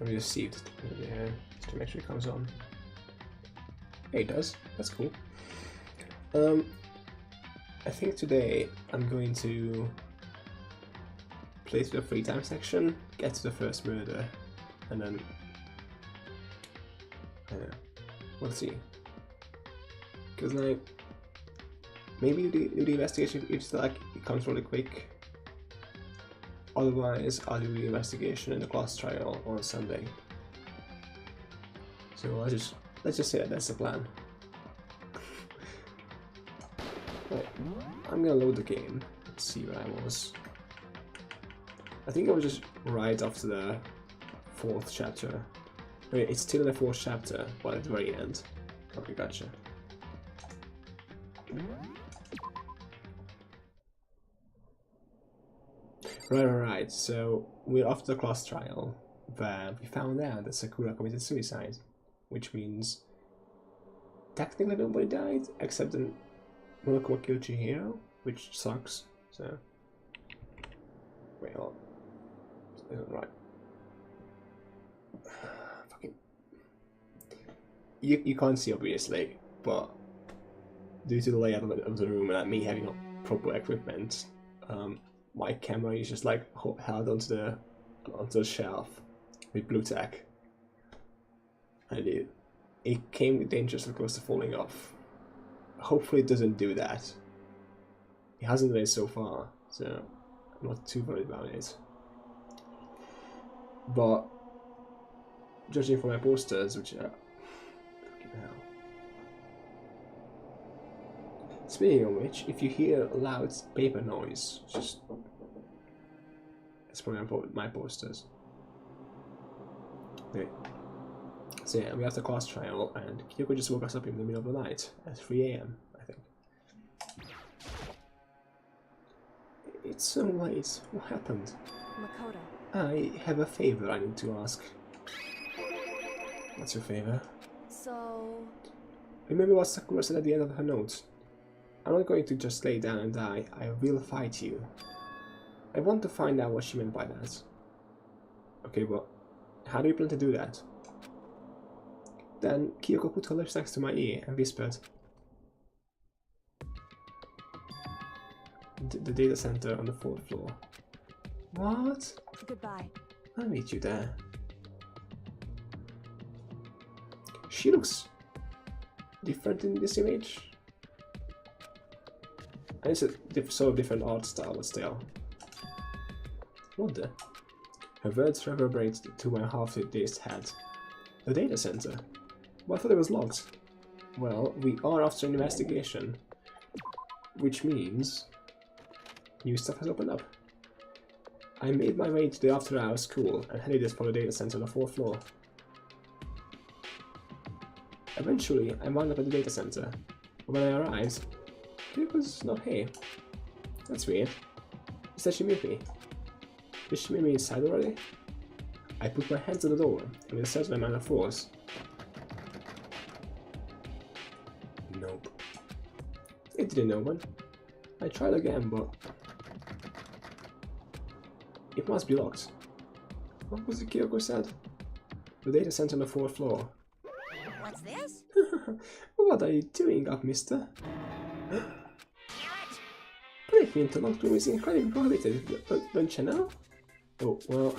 Let me just see it to make sure it comes on. Yeah, it does. That's cool. I think today I'm going to play through the free time section, get to the first murder, and then we'll see. Because like maybe do the investigation if like it comes really quick. Otherwise, I'll do the investigation in the class trial on Sunday. So let's just say that that's the plan. Right, I'm gonna load the game. Let's see where I was. I think I was just right after the 4th chapter. Wait, it's still in the 4th chapter, but at the very end. Okay, gotcha. Right, so we're after the class trial, where we found out that Sakura committed suicide, which means technically nobody died, except the Monokuma killed Chihiro, which sucks, so... Wait, hold on. This isn't right. Fucking... You can't see obviously, but due to the layout of the room and me having proper equipment, my camera is just like held onto the shelf with blue tack, and it came dangerously close to falling off. Hopefully it doesn't do that. It hasn't done it so far, so I'm not too worried about it. But judging from my posters, which are fucking hell. Speaking of which, if you hear a loud paper noise, it's probably my posters. Okay. So yeah, we have the class trial, and Kyoko just woke us up in the middle of the night at 3 AM, I think. It's so late. What happened? Makoto. I have a favor I need to ask. What's your favor? So... Remember what Sakura said at the end of her notes? I'm not going to just lay down and die, I will fight you. I want to find out what she meant by that. Okay, but how do you plan to do that? Then Kyoko put her lips next to my ear and whispered, the data center on the 4th floor. What? Goodbye. I'll meet you there. She looks different in this image. And it's a sort of different art style, but still. What the? Her words reverberate to my half-dazed head. The data center? Well, I thought it was locked. Well, we are after an investigation. Which means... new stuff has opened up. I made my way to the after-hours school and headed for the data center on the 4th floor. Eventually, I wound up at the data center. But when I arrived, it was not here. That's weird. Is that she moved me? Did she move me inside already? I put my hands on the door and inserted my mana force. Nope. It didn't open. I tried again, but it must be locked. What was it Kyoko said? The data center on the 4th floor. What's this? What are you doing up, mister? Breaking into locked room is incredibly prohibited, don't you know? Oh, well,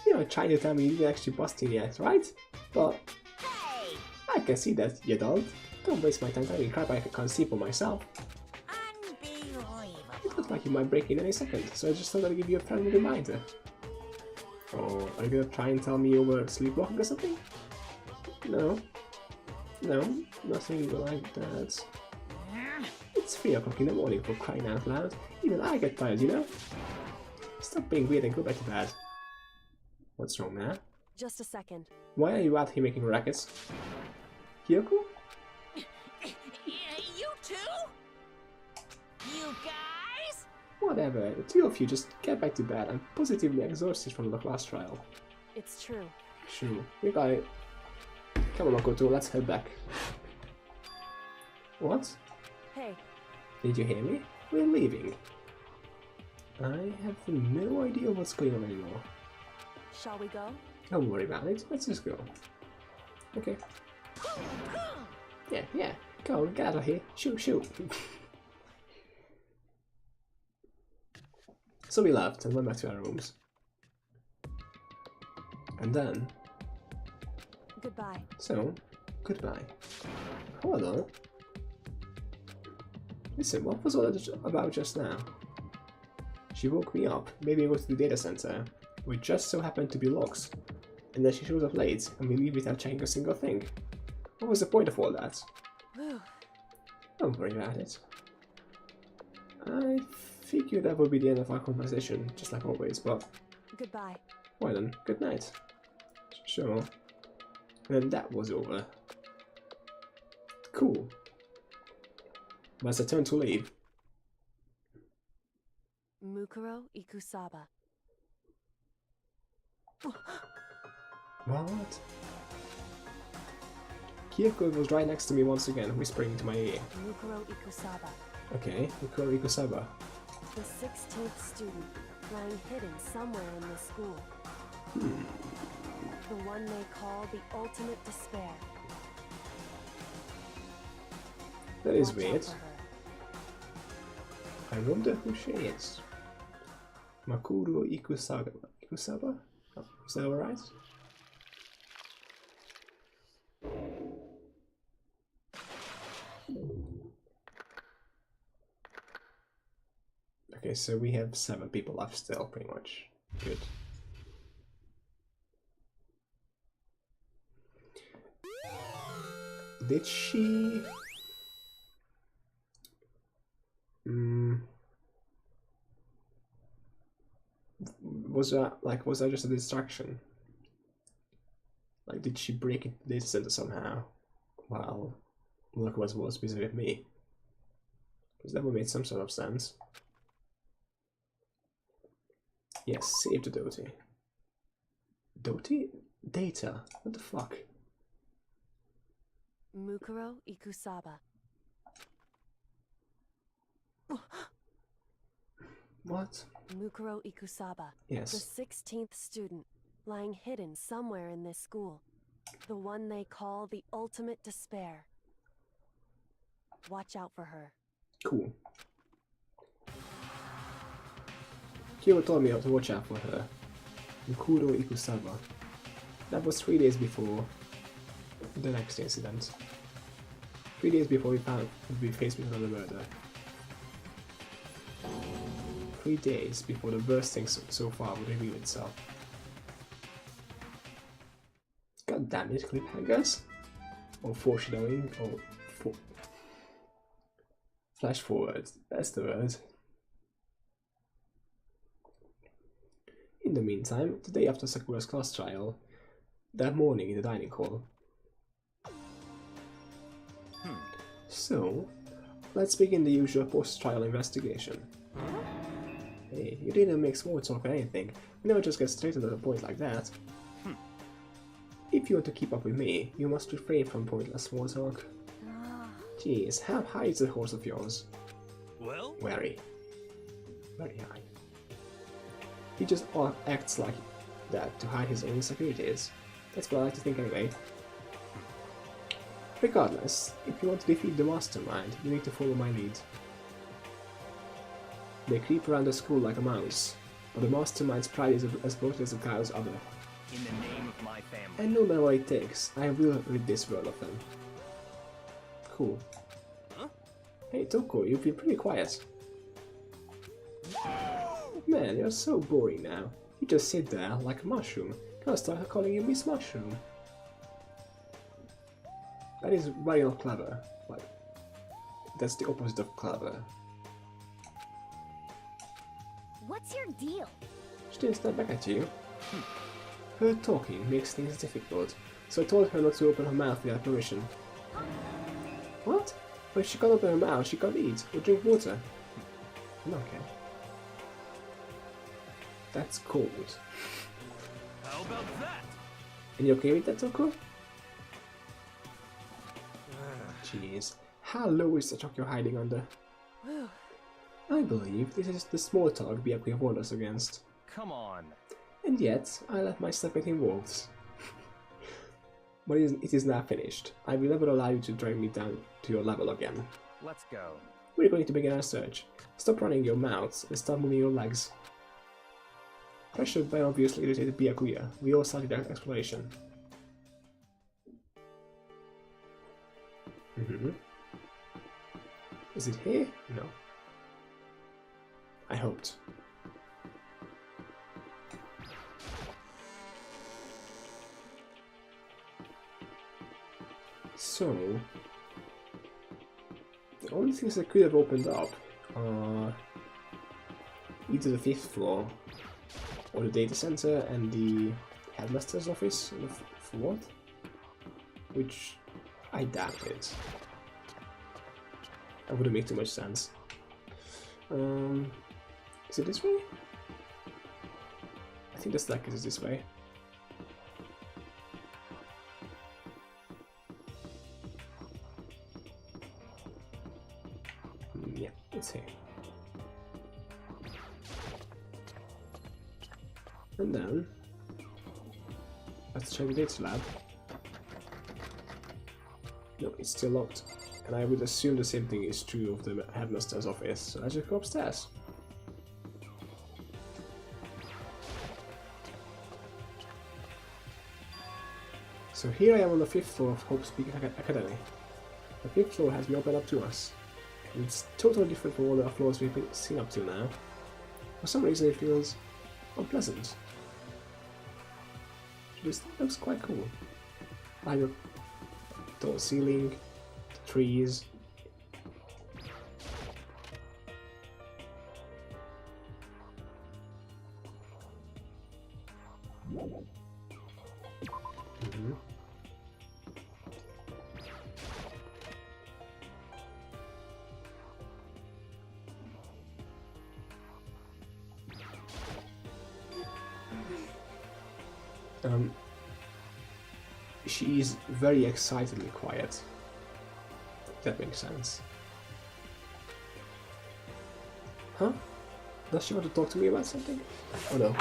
you're trying to tell me you didn't actually bust in yet, right? But Hey! I can see that, you don't. Don't waste my time telling crap I can't see for myself. Unbelievable. It looked like you might break in any second, so I just thought I'd give you a friendly reminder. Oh, are you gonna try and tell me you were sleepwalking or something? No. No, nothing like that. It's 3 o'clock in the morning, for crying out loud. Even I get tired, you know? Stop being weird and go back to bed. What's wrong, man? Just a second. Why are you out here making rackets? Kyoko? You too? You guys? Whatever, the two of you just get back to bed. I'm positively exhausted from the class trial. It's true. Sure, you got it. Come on, Makoto, let's head back. What? Hey. Did you hear me? We're leaving. I have no idea what's going on anymore. Shall we go? Don't worry about it. Let's just go. Okay. Yeah. Go, get out of here. Shoot. So we left and went back to our rooms. And then... Goodbye. So, goodbye. Hold on. Listen, what was all that about just now? She woke me up, made me go to the data center, which just so happened to be locked. And then she shows up late, and we leave without checking a single thing. What was the point of all that? Whew. Don't worry about it. I figured that would be the end of our conversation, just like always, but... Goodbye. Well then, good night. Sure. And that was over. Cool. But as I turned to leave... Mukuro Ikusaba. What? Kyoko was right next to me once again, whispering into my ear. Mukuro Ikusaba. Okay, Mukuro Ikusaba. The 16th student, lying hidden somewhere in this school. The one they call the ultimate despair. That is Watch out weird. for her. I wonder who she is. Makuro Ikusaba. Ikusaba? Oh, is that alright? Okay, so we have 7 people left still, pretty much. Good. Did she... Was that just a distraction? Like, did she break into the data center somehow? While Luck was busy with me? Because that would make some sort of sense. Yes, save the Doty. Doty? Data? What the fuck? Mukuro Ikusaba. What? Mukuro Ikusaba. Yes. The 16th student, lying hidden somewhere in this school. The one they call the ultimate despair. Watch out for her. Cool. Kyo told me to watch out for her. Mukuro Ikusaba. That was 3 days before the next incident. 3 days before we faced with another murder. 3 days before the worst thing so far would reveal itself. God damn it, cliffhangers! Or foreshadowing, or flash forward, that's the word. In the meantime, the day after Sakura's class trial, that morning in the dining hall. So, let's begin the usual post-trial investigation. Hey, you didn't make small talk or anything. We never just get straight to the point like that. If you want to keep up with me, you must refrain from pointless small talk. Jeez, how high is the horse of yours? Well? Very. Very high. He just acts like that to hide his own insecurities. That's what I like to think anyway. Regardless, if you want to defeat the mastermind, you need to follow my lead. They creep around the school like a mouse, but the mastermind's pride is as broken as a cow's udder. In the name of my family. And no matter what it takes, I will rid this world of them. Cool. Huh? Hey Toko, you've been pretty quiet. Man, you're so boring now. You just sit there like a mushroom. Can't start calling you Miss Mushroom. That is very not clever. Like, that's the opposite of clever. What's your deal? She didn't step back at you. Her talking makes things difficult, so I told her not to open her mouth without permission. What? But if she can't open her mouth, she can't eat or drink water. Okay. That's cold. How about that? And you okay with that, Toko? Jeez. How low is the truck you're hiding under? Whew. I believe this is the small talk Byakuya warned us against. Come on. And yet, I let myself get involved. But it is now finished. I will never allow you to drag me down to your level again. Let's go. We're going to begin our search. Stop running your mouths and start moving your legs. Pressured by obviously irritated Byakuya, we all started our exploration. Is it here? No. I hoped. So, the only things that could have opened up are either the 5th floor or the data center and the headmaster's office on the 4th, which I doubt it. That wouldn't make too much sense. Is it this way? I think the stack is this way. Yeah, it's here. And then let's check the data lab. No, it's still locked. And I would assume the same thing is true of the headmaster's office, so let's just go upstairs. So here I am on the 5th floor of Hope's Peak Academy. The 5th floor has been opened up to us. And it's totally different from all the floors we've seen up till now. For some reason it feels unpleasant. This looks quite cool. I have a tall ceiling, trees. She is very excitedly quiet. If that makes sense. Huh? Does she want to talk to me about something? Oh no.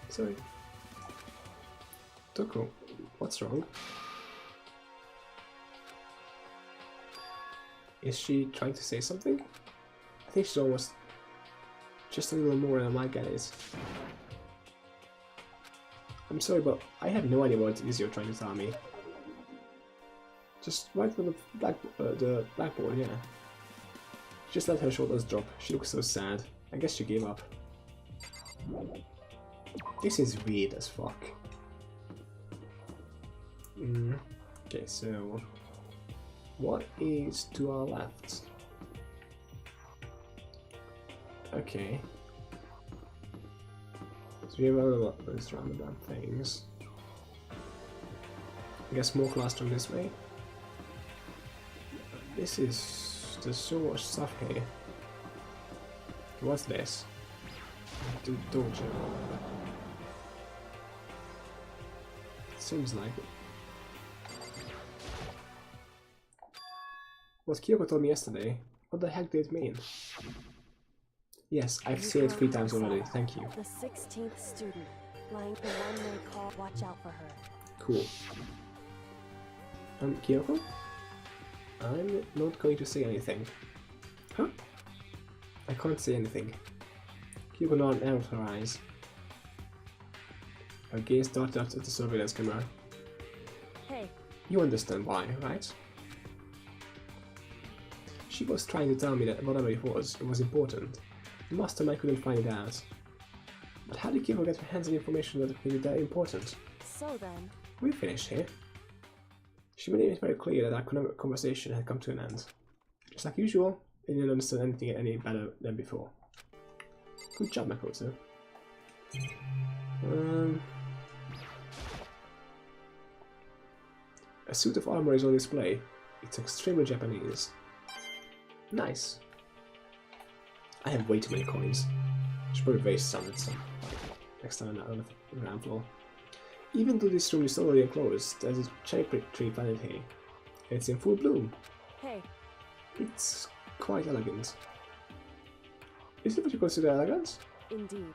Sorry. Toko, what's wrong? Is she trying to say something? I think she's almost just a little more than I might get it. I'm sorry, but I have no idea what it is you're trying to tell me. Just right on the blackboard, yeah. Just let her shoulders drop. She looks so sad. I guess she gave up. This is weird as fuck. Okay, so what is to our left? Okay. So we have a lot of those roundabout things. I guess more classroom this way. There's so much stuff here. What's this? Dojo. Seems like it. What Kyoko told me yesterday. What the heck did it mean? Yes, I've seen it 3 times already, thank you. The 16th student, lying the one they call. Watch out for her. Cool. Kyoko? I'm not going to say anything. Huh? I can't say anything. Kyoko narrowed her eyes. Her gaze darted out at the surveillance camera. Hey. You understand why, right? She was trying to tell me that whatever it was important. The mastermind couldn't find it out. But how did Kyoko get her hands on information that made it that important? So then... We finished here. She made it very clear that our conversation had come to an end. Just like usual, I didn't understand anything any better than before. Good job, Makoto. A suit of armor is on display. It's extremely Japanese. Nice. I have way too many coins. Should probably waste some at some next time on the ground floor. Even though this room is totally enclosed, there's a cherry tree planted here. It's in full bloom. Hey. It's quite elegant. Is it what you consider elegant? Indeed.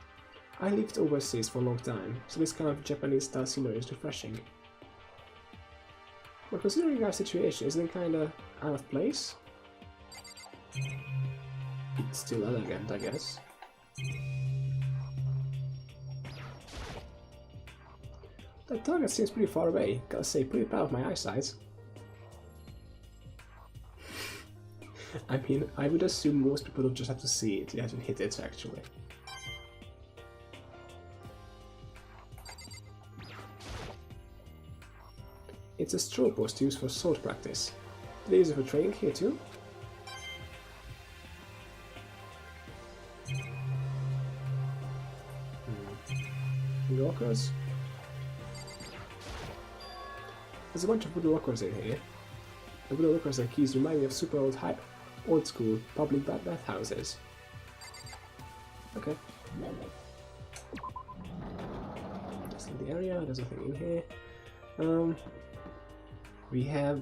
I lived overseas for a long time, so this kind of Japanese-style scenery is refreshing. But considering our situation, isn't it kinda out of place? It's still elegant, I guess. That target seems pretty far away. Gotta say, pretty proud of my eyesight. I mean, I would assume most people don't just have to see it, you have to hit it, actually. It's a straw post used for sword practice. Do they use it for training here too? Lockers. There's a bunch of wooden lockers in here. The wooden lockers and keys remind me of super old school public bathhouses. Okay. Just in the area, there's nothing in here. We have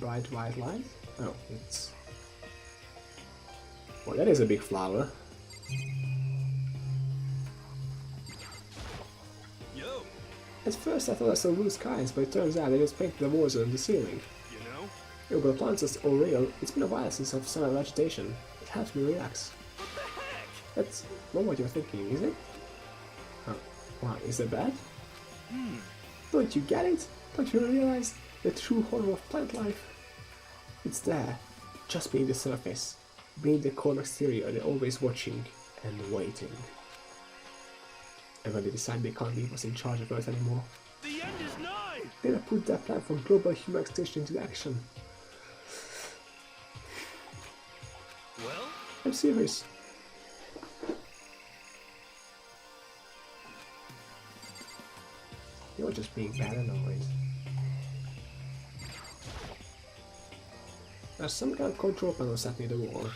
bright white light. Oh, it's. Well, that is a big flower. Yo, At first I thought I saw blue skies, but it turns out they just painted the walls and the ceiling. you know? Yo, but the plants are all real. It's been a while since I've seen vegetation. It helps me relax. What the heck? That's not what you're thinking, is it? Oh, wow, is that bad? Don't you get it? Don't you realize the true horror of plant life? It's there, just beneath the surface. Beneath the cold exterior, they're always watching and waiting. And when they decide they can't leave us in charge of Earth anymore, The end is nigh! they'll put their plan for global human extinction into action. Well, I'm serious. You're just being paranoid. There's some kind of control panel sat near the wall.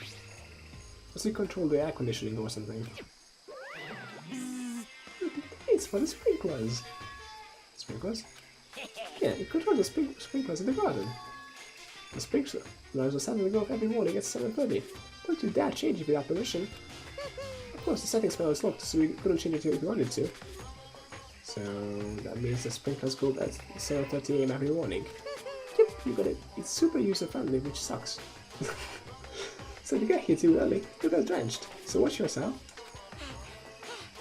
Does it control the air conditioning or something? It's for the sprinklers. Sprinklers? Yeah, it controls the sprinklers in the garden. The sprinklers are set to go off every morning at 7:30. Don't you dare change it without permission. Of course, the settings panel is locked, so we couldn't change it if we wanted to. So that means the sprinklers go at 7:30 AM every morning. Yep, you got it. It's super user-friendly, which sucks. So if you get here too early, you'll get drenched. So watch yourself.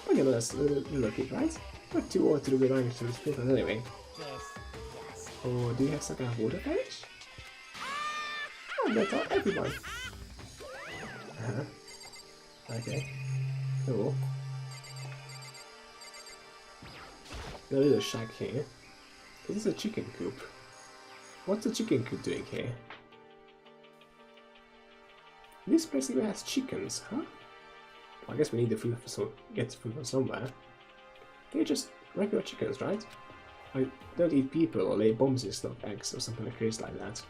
Well, you know that's a little kid, right? Not too old to do belonging to the sprinklers anyway. Or do you have some kind of water page? Oh, that's all everyone. Okay. Cool. Got a little shack here. This is a chicken coop. What's the chicken coop doing here? This place even has chickens, huh? Well, I guess we need the food, so get the food from somewhere. They're just regular chickens, right? I don't eat people or lay bombs instead of eggs or something crazy like that.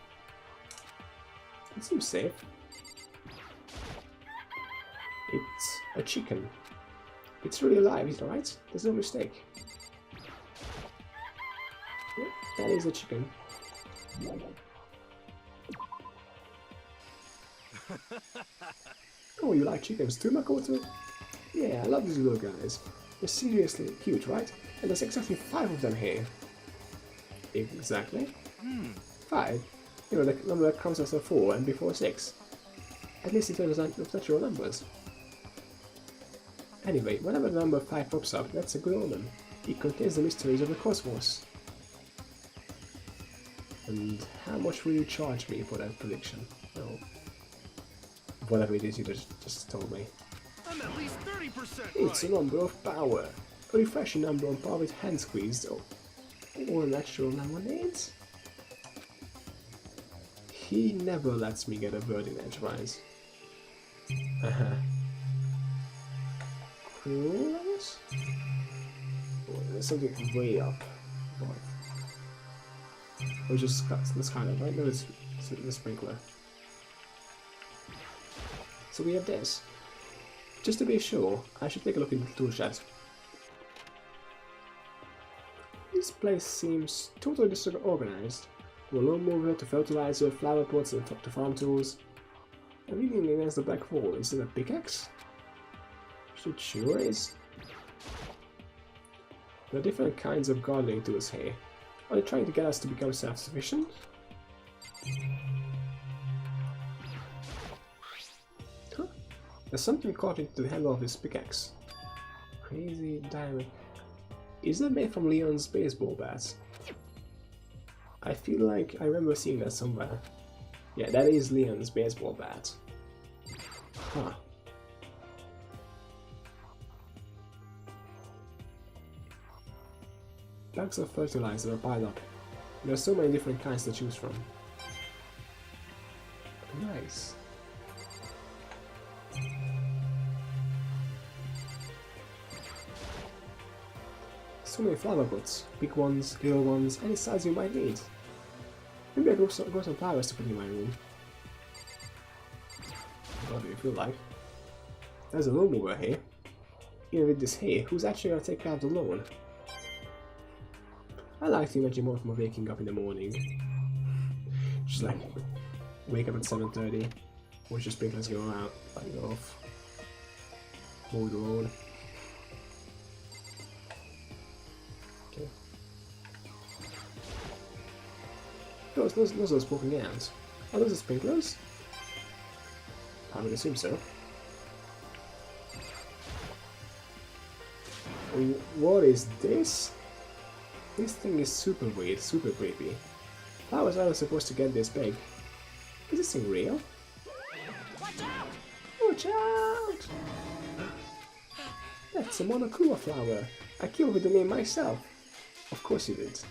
It seems safe. It's a chicken. It's really alive, is that right? There's no mistake. Yep, that is a chicken. Oh, you like chickens too, Makoto? Yeah, I love these little guys. They're seriously cute, right? And there's exactly 5 of them here. Exactly? 5? You know, the number that comes after 4 and before 6. At least in terms of natural numbers. Anyway, whenever the number 5 pops up, that's a good omen. It contains the mysteries of the cosmos. And how much will you charge me for that prediction? Oh. Whatever it is you just told me. I'm at least 30% right. It's a number of power. A refreshing number on par with hand squeezed or natural lemonades. He never lets me get a word in edgewise. Cool, I guess? Oh, there's something way up. What? Or just this kind of, right? No, it's the sprinkler. So we have this. Just to be sure, I should take a look in the tool shed. This place seems totally disorganized. from a lawnmower to fertilizer, flower pots to farm tools. I'm leaning against the black wall. Is it a pickaxe? It sure is. There are different kinds of gardening tools here. Are they trying to get us to become self-sufficient? Huh. There's something caught into the handle of his pickaxe. Crazy diamond. Is that made from Leon's baseball bat? I feel like I remember seeing that somewhere. Yeah, that is Leon's baseball bat. Huh. Bags of fertilizer are piled up. There are so many different kinds to choose from. Nice. So many flower pots. Big ones, little ones, any size you might need. Maybe I grow some flowers to put in my room. What do you feel like? There's a lawnmower here. Even with this hay, who's actually gonna take care of the lawn? I like to imagine more from waking up in the morning. Just like, wake up at 7:30, watch the sprinklers go out, light it off, mow the lawn. Okay. Those are smoking ants. Are those the sprinklers? I would assume so. What is this? This thing is super weird, super creepy. How was I supposed to get this big? Is this thing real? Watch out! Watch out! That's a monocua flower. I killed with the name myself. Of course you did.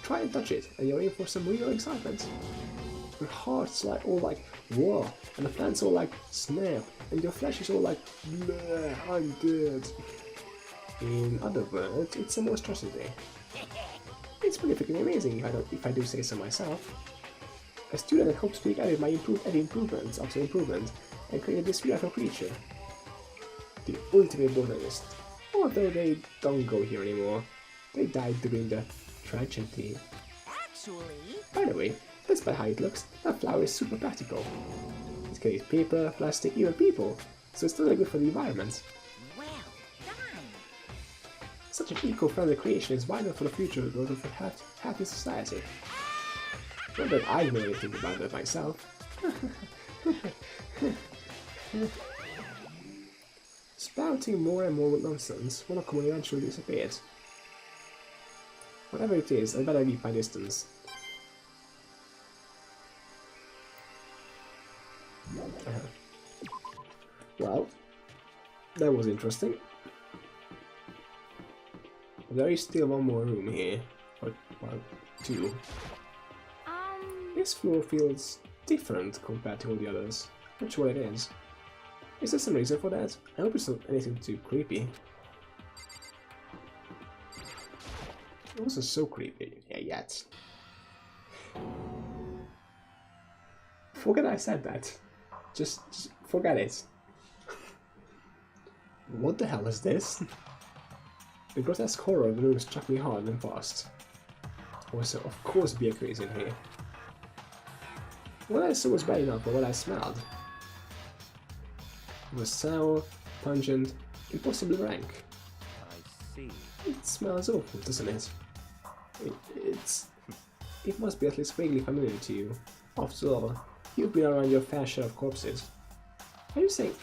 Try and touch it, and you're in for some real excitement. Your heart's like all like whoa, and the plant's all like snap, and your flesh is all like bleh, I'm dead. In other words, it's a monstrosity. It's pretty freaking amazing if I do say so myself. A student at Hope Peak added improvements after improvement and created this beautiful creature. The ultimate botanist. Although they don't go here anymore. They died during the tragedy. Actually... By the way, despite how it looks, that flower is super practical. It carries paper, plastic, even people, so it's totally good for the environment. Well done! Such an eco-friendly creation is vital for the future growth of a happy society. Not that I know anything about that myself. Spouting more and more nonsense, Monocom eventually disappeared. Whatever it is, I better keep my distance. Well, that was interesting. There is still one more room here. Or, well, two. This floor feels different compared to all the others. Not sure what it is. Is there some reason for that? I hope it's not anything too creepy. It wasn't so creepy yet. Forget I said that. Just forget it. What the hell is this? The grotesque horror of the room struck me hard and fast. Also, of course beer is in here. What I saw was bad enough for what I smelled. It was sour, pungent, impossibly rank. I see. It smells awful, doesn't it? It must be at least vaguely familiar to you. After all, you've been around your fair share of corpses. Are you saying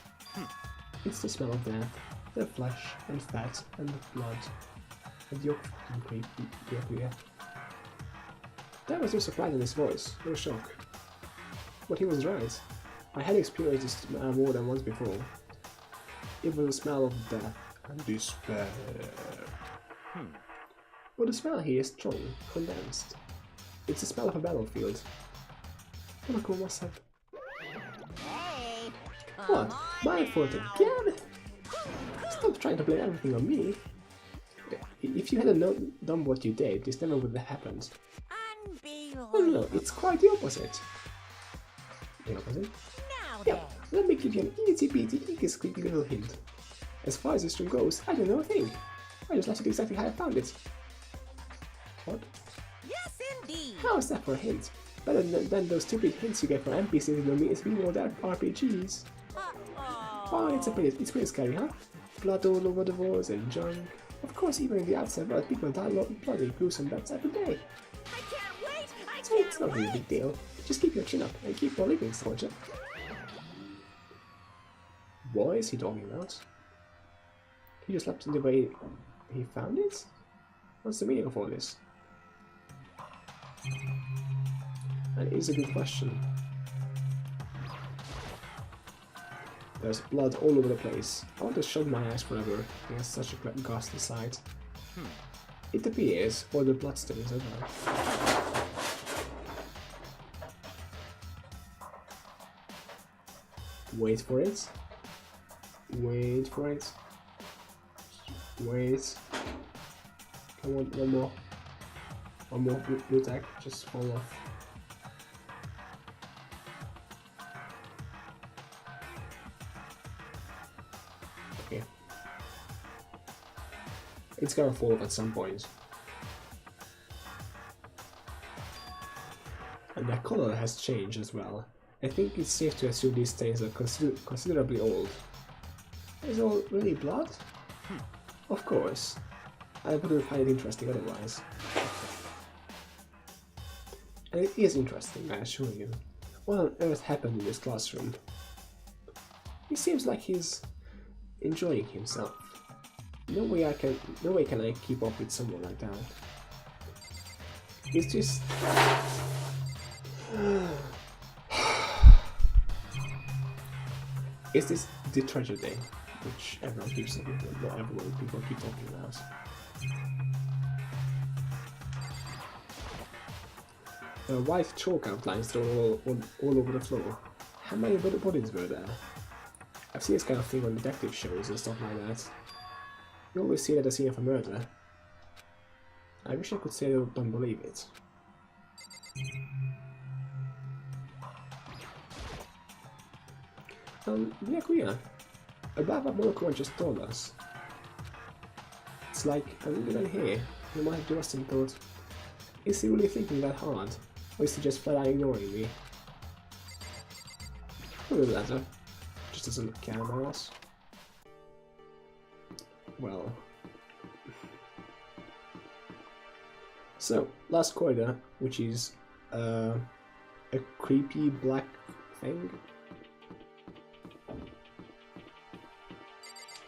it's the smell of death, the flesh and fat and the blood, and your creepy? There was no surprise in his voice, no shock. But he was right. I had experienced this more than once before. It was the smell of death and despair. But the smell here is strong, condensed. It's the smell of a battlefield. Monocom must have... Hey! What? My fault again? Stop trying to blame everything on me. If you hadn't done what you did, this never would have happened. Unbelievable! No, it's quite the opposite. The opposite? Now Yeah, then! let me give you an itty-bitty, squeaky little hint. As far as this room goes, I don't know a thing. I just left it exactly how I found it. What? Indeed. How is that for a hint? Better than those stupid hints you get from NPCs in the mean or that RPGs. Oh, it's pretty scary, huh? Blood all over the walls and junk. Of course, even in the outside world, people die bloody gruesome deaths every day. I can't wait! I So it's can't not really a big deal. Just keep your chin up and keep on living, soldier. What is he talking about? He just left it the way he found it? What's the meaning of all this? That is a good question. There's blood all over the place. I want to shut my eyes forever. It's such a ghastly sight. It appears, or the bloodstains as well. Wait for it. Wait for it. Wait. Come on, one more. One more blue tag, just fall off. Okay. It's gonna fall off at some point. And the color has changed as well. I think it's safe to assume these stains are considerably old. Is all really blood? Of course. I wouldn't find it interesting otherwise. And it is interesting, I assure you. What on earth happened in this classroom? He seems like he's enjoying himself. No way can I keep up with someone like that. It's just... Is this the tragedy which everyone keeps talking about? Not everyone, people keep talking about. There are white chalk outlines thrown all over the floor. How many bodies were there? I've seen this kind of thing on detective shows and stuff like that. You always see it at the scene of a murder. I wish I could say I don't believe it. Yeah, about what Morocco just told us. It's like, I'm even here, you might have just thought, is he really thinking that hard? Or is he just flat out ignoring me? Probably the latter. Just doesn't care about us. Well. So, last corridor, which is a creepy black thing.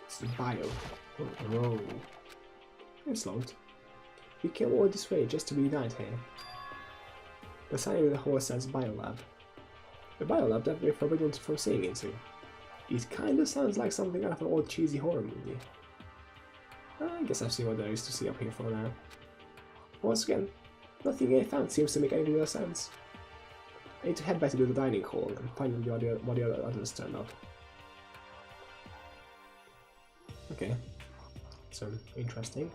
It's the bio. Oh. It's locked. We came all this way just to be united here. The sign in the hall says Biolab. The Biolab that we're forbidden from seeing into. It kinda sounds like something out of an old cheesy horror movie. I guess I've seen what there is to see up here for now. Once again, nothing I found seems to make any real sense. I need to head back to the dining hall and find what the others turned up. Okay, so interesting.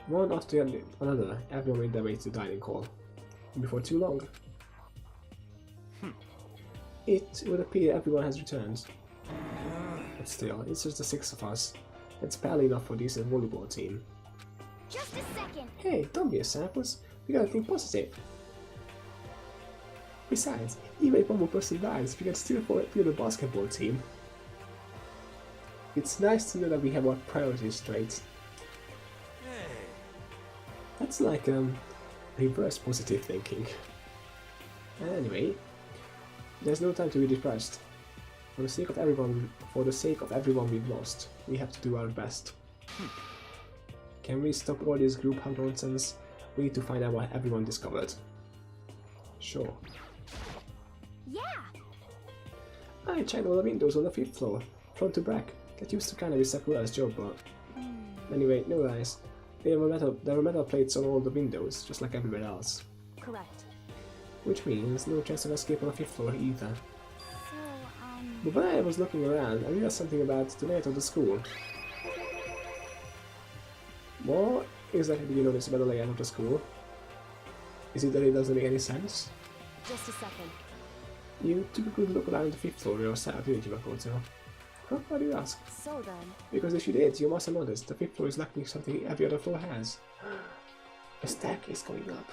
One after another, everyone made their way to the dining hall. Before too long. It would appear everyone has returned. But still, it's just the 6 of us. It's barely enough for a decent volleyball team. Just a second. Hey, don't be a samples. We gotta think positive. Besides, even if one more person dies, we can still field a basketball team. It's nice to know that we have our priorities straight. That's like reverse positive thinking. Anyway, there's no time to be depressed. For the sake of everyone we've lost, we have to do our best. Can we stop all this group hug nonsense? We need to find out what everyone discovered. Sure. Yeah. I checked all the windows on the 5th floor, front to back. That used to kinda be Sakura's job, but anyway, no lies. There were metal plates on all the windows, just like everywhere else. Correct. Which means no chance of escape on the 5th floor either. So, But when I was looking around, I realized something about the layout of the school. What exactly do you notice about the layout of the school? Is it that it doesn't make any sense? Just a second. You took a good look around the 5th floor yourself, didn't you, Makoto? Huh? Why do you ask? So then, Because if you did, you must have noticed the 5th floor is lacking something every other floor has. A staircase going up.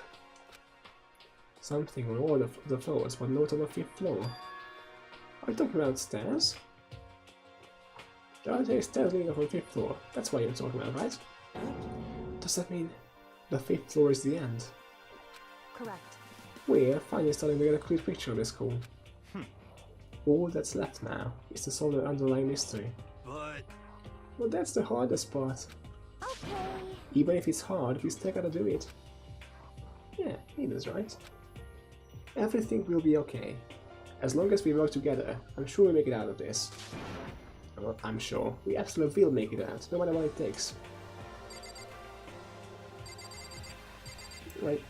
Something on all of the floors, but not on the 5th floor. Are you talking about stairs? There are stairs leading up on the 5th floor. That's what you're talking about, right? Does that mean the 5th floor is the end? Correct. We're finally starting to get a clear picture of this school. All that's left now is to solve the underlying mystery. But... Well, that's the hardest part. Okay. Even if it's hard, we still gotta do it. Yeah, he is right. Everything will be okay. As long as we work together, I'm sure we'll make it out of this. Well, I'm sure. We absolutely will make it out, no matter what it takes. Right.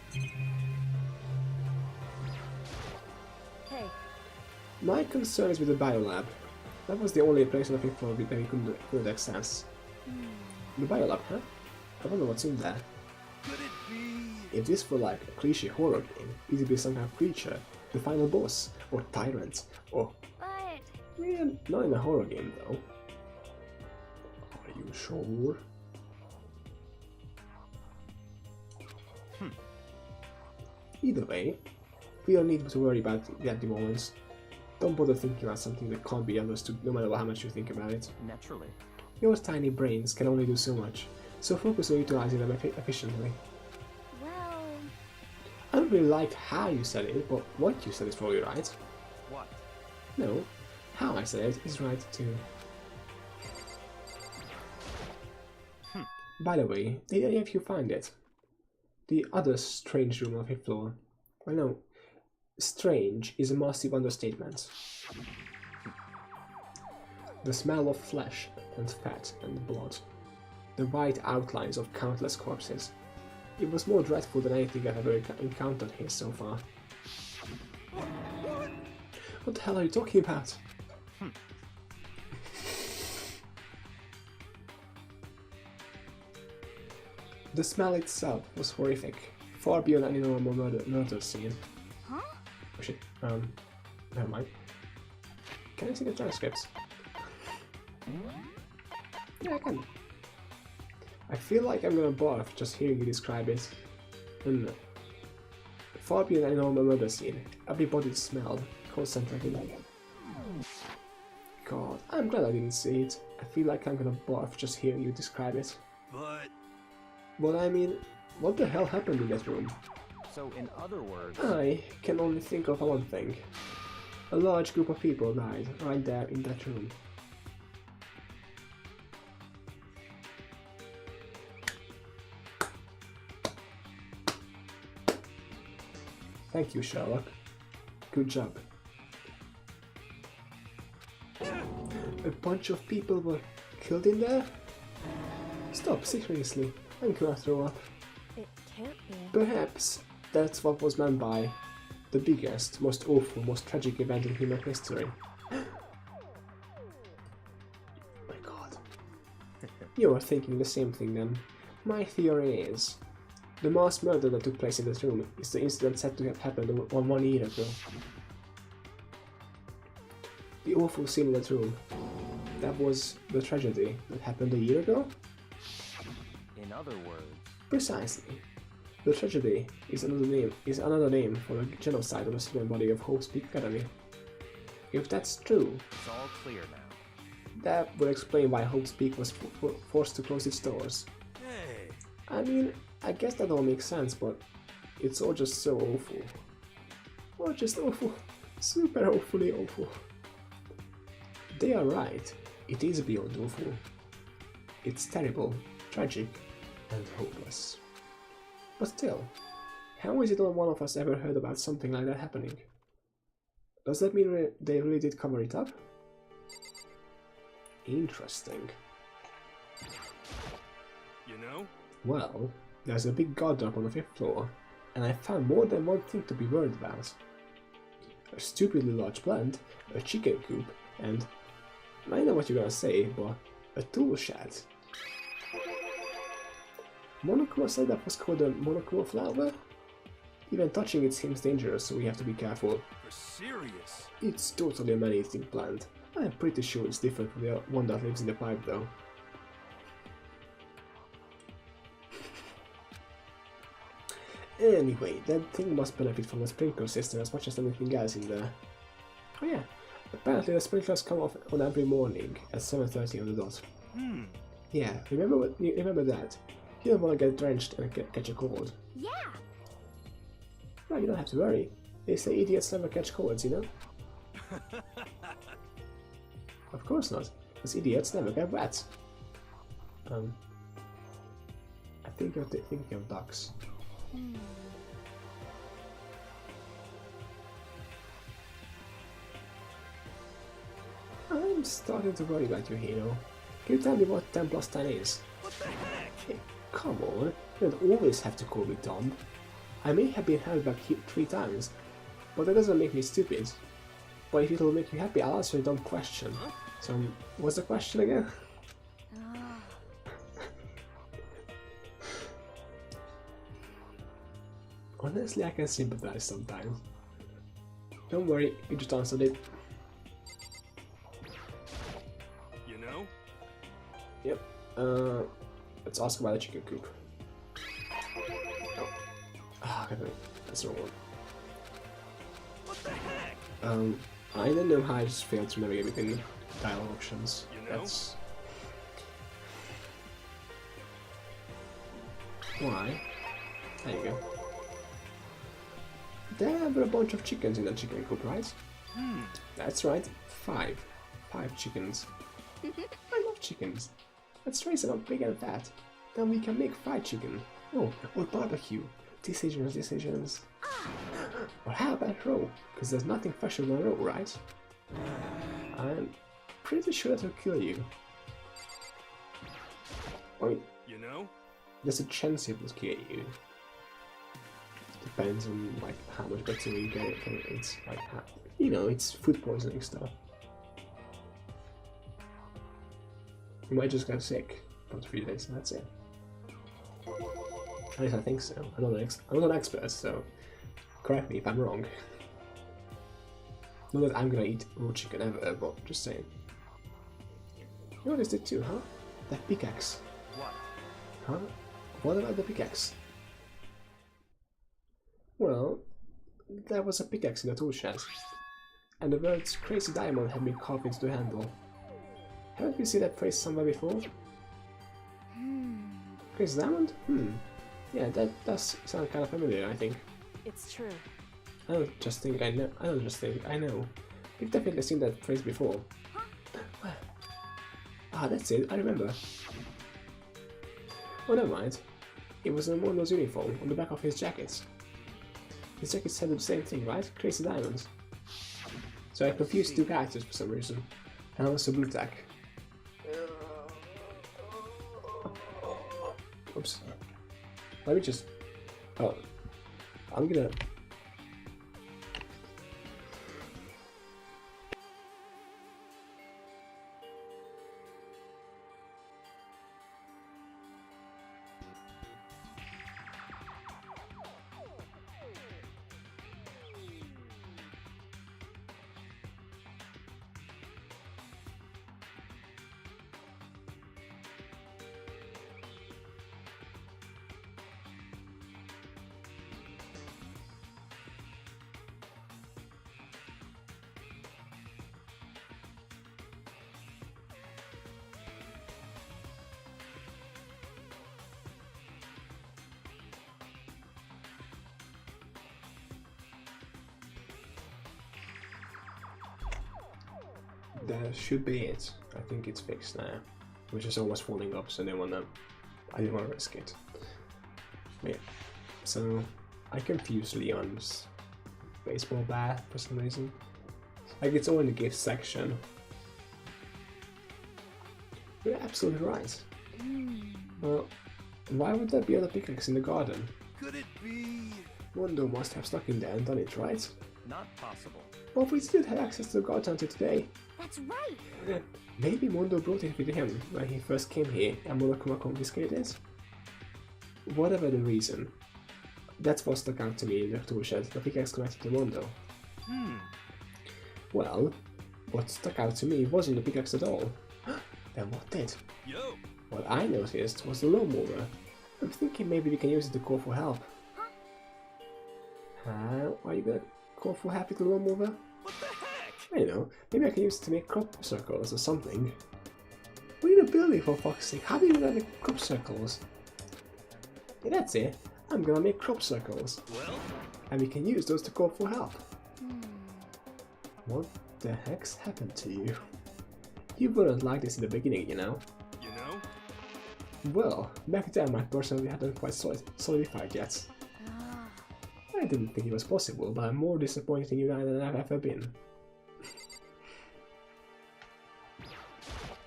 Hey, My concern is with the biolab. That was the only place on the 5th floor that we couldn't access. The biolab, huh? I wonder what's in there. Could it be... If this were like a cliche horror game, it'd be some kind of creature, the final boss, or tyrant, or... But Well, not in a horror game though. Are you sure? Either way, we don't need to worry about it at the moment. Don't bother thinking about something that can't be understood no matter how much you think about it. Naturally. Your tiny brains can only do so much, so focus on utilizing them efficiently. well, I don't really like how you said it, but what you said is probably right. What? No, how I said it is right too. By the way, did any of you find it? The other strange room on the 5th floor. Well, no, strange is a massive understatement. The smell of flesh and fat and blood. The white outlines of countless corpses. It was more dreadful than anything I've ever encountered here so far. What the hell are you talking about? The smell itself was horrific, far beyond any normal murder scene. huh? Oh shit, never mind. Can I see the transcripts? Yeah, I can. I feel like I'm gonna barf just hearing you describe it. And far beyond any normal murder scene, everybody smelled constantly. God, I'm glad I didn't see it. I feel like I'm gonna barf just hearing you describe it. But I mean, what the hell happened in that room? So, in other words... I can only think of one thing. A large group of people died right there in that room. Thank you, Sherlock. Good job. A bunch of people were killed in there? Stop, seriously. I'm gonna throw up. it can't be. Perhaps that's what was meant by the biggest, most awful, most tragic event in human history. My god. You are thinking the same thing then. My theory is the mass murder that took place in this room is the incident said to have happened 1 year ago. The awful scene in that room, that was the tragedy that happened a year ago? In other words... Precisely. The tragedy is another name for the genocide of the student body of Hope's Peak Academy. If that's true, It's all clear now. that would explain why Hope's Peak was forced to close its doors. Hey! I mean, I guess that all makes sense, but it's all just so awful. Or just awful. Super awfully awful. They are right. It is beyond awful. It's terrible, tragic, and hopeless. But still, how is it not one of us ever heard about something like that happening? Does that mean they really did cover it up? Interesting. You know? Well, there's a big guard dog on the 5th floor, and I found more than one thing to be worried about. A stupidly large plant, a chicken coop, and I know what you're gonna say, but a tool shed. Monochrome said that was called a monochrome flower? Even touching it seems dangerous, so we have to be careful. For serious? It's totally a man-eating plant. I'm pretty sure it's different from the one that lives in the pipe though. Anyway, that thing must benefit from the sprinkler system as much as anything else in there. Oh yeah, apparently the sprinklers come off on every morning at 7:30 on the dot. Yeah, remember that. You don't want to get drenched and catch a cold. Yeah. Well, you don't have to worry. They say idiots never catch colds, you know? Of course not, because idiots never get wet. I think you're thinking of ducks. I'm starting to worry about you, hero. Can you tell me what 10 plus 10 is? What the heck? Hey, come on, you don't always have to call me dumb. I may have been held back 3 times, but that doesn't make me stupid. But if it'll make you happy, I'll answer a dumb question. So, what's the question again? Honestly, I can sympathize sometimes. Don't worry, you just answered it. You know? Yep. Let's ask about the chicken coop. Oh. Ah, that's the wrong one. What the heck? I don't know how I just failed to navigate within dialogue options. You know? That's... Why? There you go. There were a bunch of chickens in the chicken coop, right? That's right, 5. 5 chickens. I love chickens. Let's raise them up big and fat. Then we can make fried chicken. Oh, or barbecue. Decisions. Or how about roe? Because there's nothing fresher than roe, right? I'm pretty sure that will kill you. I mean, You know? there's a chance it will kill you. Depends on like how much bacteria you get from it. It's like you know, it's food poisoning stuff. You might just get sick for 3 days and that's it. At least I think so. I'm not an expert, so correct me if I'm wrong. Not that I'm gonna eat raw chicken ever, but just saying. You noticed it too, huh? That pickaxe. What? Huh? What about the pickaxe? Well, there was a pickaxe in the tool shed, and the words crazy diamond had been carved into the handle. Haven't you seen that phrase somewhere before? Crazy diamond? Yeah, that does sound kind of familiar, I think. It's true. I don't just think I know. I know. We've definitely seen that phrase before. Ah, that's it, I remember. Oh, never mind. It was in Mondo's uniform, on the back of his jacket. His jacket said the same thing, right? Crazy diamonds. So I confused 2 characters for some reason. And also blue tack. Oops. Let me just... Oh. I'm gonna... That should be it. I think it's fixed now. Which is almost falling up, so I didn't wanna risk it. But yeah. So I confused Leon's baseball bat for some reason. Like it's all in the gift section. You're absolutely right. Well, why would there be other pickaxe in the garden? Could it be? Mondo must have stuck in there and done it, right? Not possible. Well, we still had access to the garden until today. That's right. Maybe Mondo brought it with him when he first came here and Monokuma confiscated it? Whatever the reason, that's what stuck out to me in the tool shed, the pickaxe connected to Mondo. Well, what stuck out to me wasn't the pickaxe at all. Then what did? Yo! What I noticed was the lawnmower. I'm thinking maybe we can use it to call for help. Are you gonna call for Happy to roam over? What the heck? I don't know, maybe I can use it to make crop circles or something. We need a building for fuck's sake, how do you make crop circles? Yeah, that's it, I'm gonna make crop circles. Well, And we can use those to call for help. What the heck's happened to you? You wouldn't like this in the beginning, you know? you know? Well, back then my personality hadn't quite solidified yet. I didn't think it was possible, but I'm more disappointed in you than I've ever been.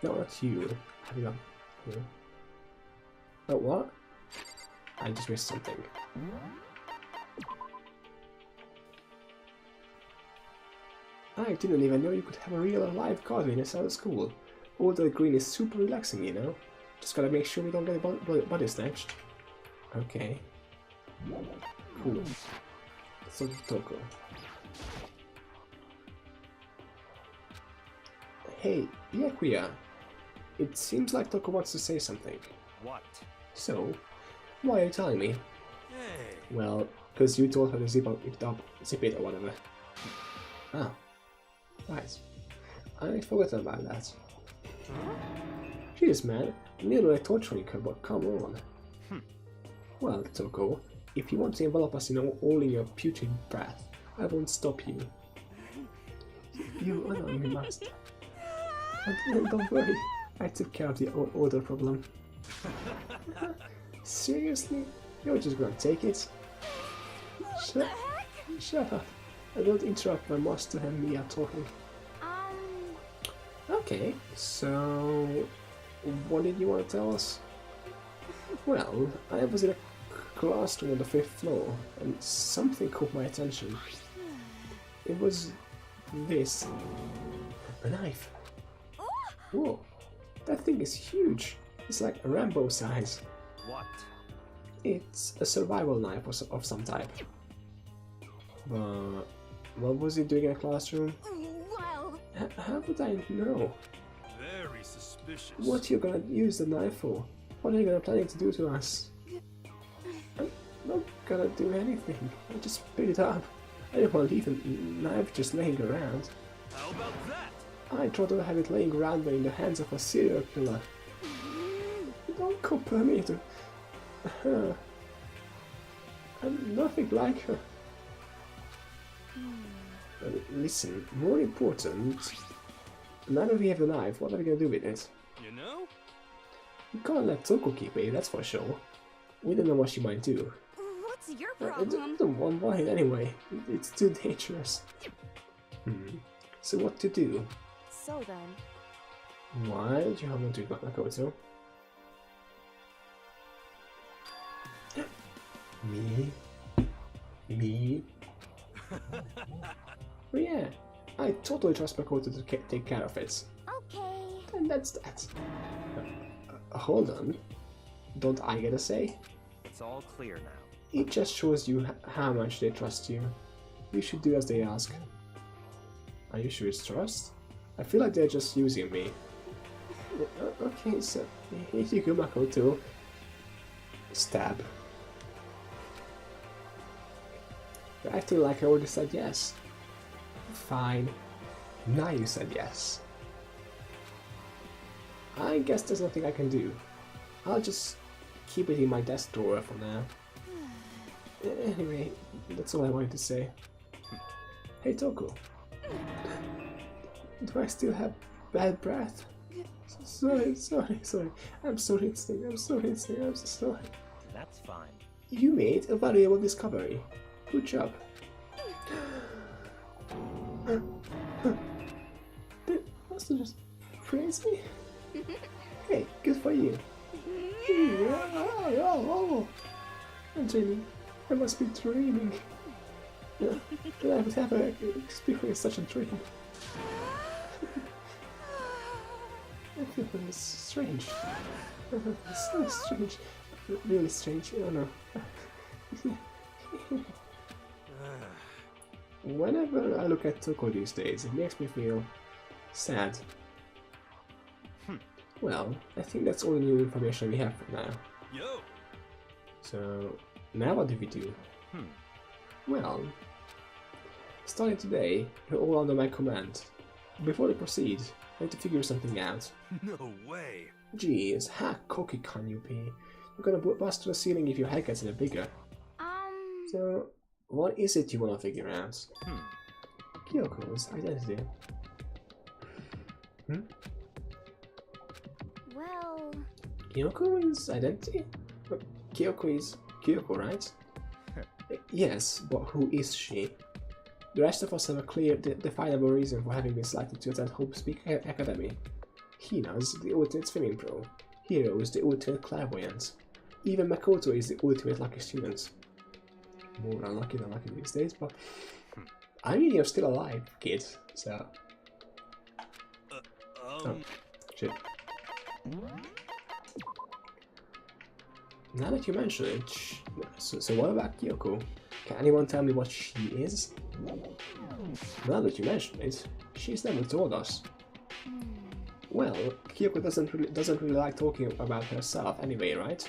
No, not you. Have you got... Oh, what? I just missed something. I didn't even know you could have a real live garden inside of school. All the green is super relaxing, you know? Just gotta make sure we don't get body snatched. Okay. Cool. So Toko. Hey, Yakuya. It seems like Toko wants to say something. What? So, why are you telling me? Hey. Well, because you told her to zip it or whatever. Ah. Right. I forgot about that. Jeez, man. Nearly like torturing her, but come on. Well, Toko, if you want to envelop us in all in your putrid breath, I won't stop you. You annoy me, master. And don't worry, I took care of the odor problem. Seriously? You're just gonna take it? Shut up. I don't interrupt my master and me are talking. Okay, so what did you want to tell us? Well, I was in a classroom on the 5th floor and something caught my attention. It was this. A knife. Whoa, that thing is huge. It's like a Rambo size. What? It's a survival knife of some type. But what was it doing in a classroom? Well, How would I know? Very suspicious. What you gonna use the knife for? What are you gonna planning to do to us? I'm not gonna do anything. I just pick it up. I don't want to leave the knife just laying around. How about that? I'd rather have it laying around than in the hands of a serial killer. Don't compare me to her. I'm nothing like her. Listen, more important, now that we have the knife, what are we gonna do with it? You know? We can't let Toko keep it, that's for sure. We don't know what she might do. what's your I problem? don't want it anyway. It's too dangerous. So what to do? So then, Why did you have no to Makoto? Me? Oh yeah, I totally trust Makoto to take care of it. Okay. And that's that. Hold on. Don't I get a say? It's all clear now. It just shows you how much they trust you. You should do as they ask. Are you sure it's trust? I feel like they're just using me. Okay, so here you go, Makoto. Stab. You're acting like I already said yes. Fine. Now you said yes. I guess there's nothing I can do. I'll just keep it in my desk drawer for now. Anyway, that's all I wanted to say. Hey Toko. Do I still have bad breath? Sorry. I'm sorry. I'm so sorry. That's fine. You made a valuable discovery. Good job. Did Master just praise me? Hey, good for you. I'm dreaming. I must be dreaming. That I would have experienced such a dream. I feel very strange. So strange. Really strange. Oh no. Whenever I look at Toko these days, it makes me feel sad. Well, I think that's all the new information we have for now. Yo! So, now what do we do? Well, starting today, you're all under my command. Before we proceed, I need to figure something out. No way. Geez, how cocky can you be? You're gonna bust through the ceiling if your head gets any bigger. So, what is it you wanna figure out? Kyoko's identity. Well, Kyoko's identity? But Kyoko is Kyoko, right? Yes, but who is she? The rest of us have a clear, definable reason for having been selected to attend Hope Speak Academy. Hina's the ultimate swimming pro. Hiro is the ultimate clairvoyant. Even Makoto is the ultimate lucky student. More unlucky than lucky these days, but I mean, you're still alive, kid, so... Oh, shit. Now that you mention it, so what about Kyoko? Can anyone tell me what she is? Now that you mention it, she's never told us. Well, Kyoko doesn't really like talking about herself anyway, right?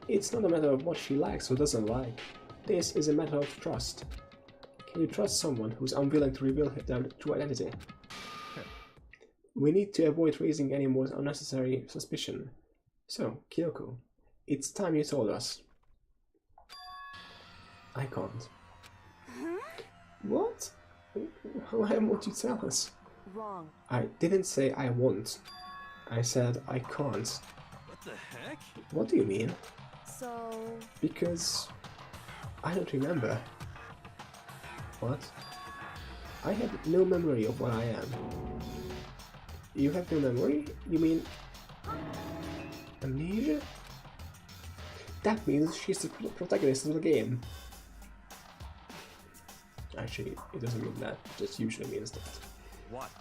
It's not a matter of what she likes or doesn't like. This is a matter of trust. Can you trust someone who's unwilling to reveal their true identity? We need to avoid raising any more unnecessary suspicion. So, Kyoko, it's time you told us. I can't. What? Why won't you tell us? Wrong. I didn't say I won't. I said I can't. What the heck? What do you mean? So, Because I don't remember. What? I have no memory of what I am. You have no memory? You mean amnesia? That means she's the protagonist of the game. Actually, it doesn't mean that, it just usually means that. What?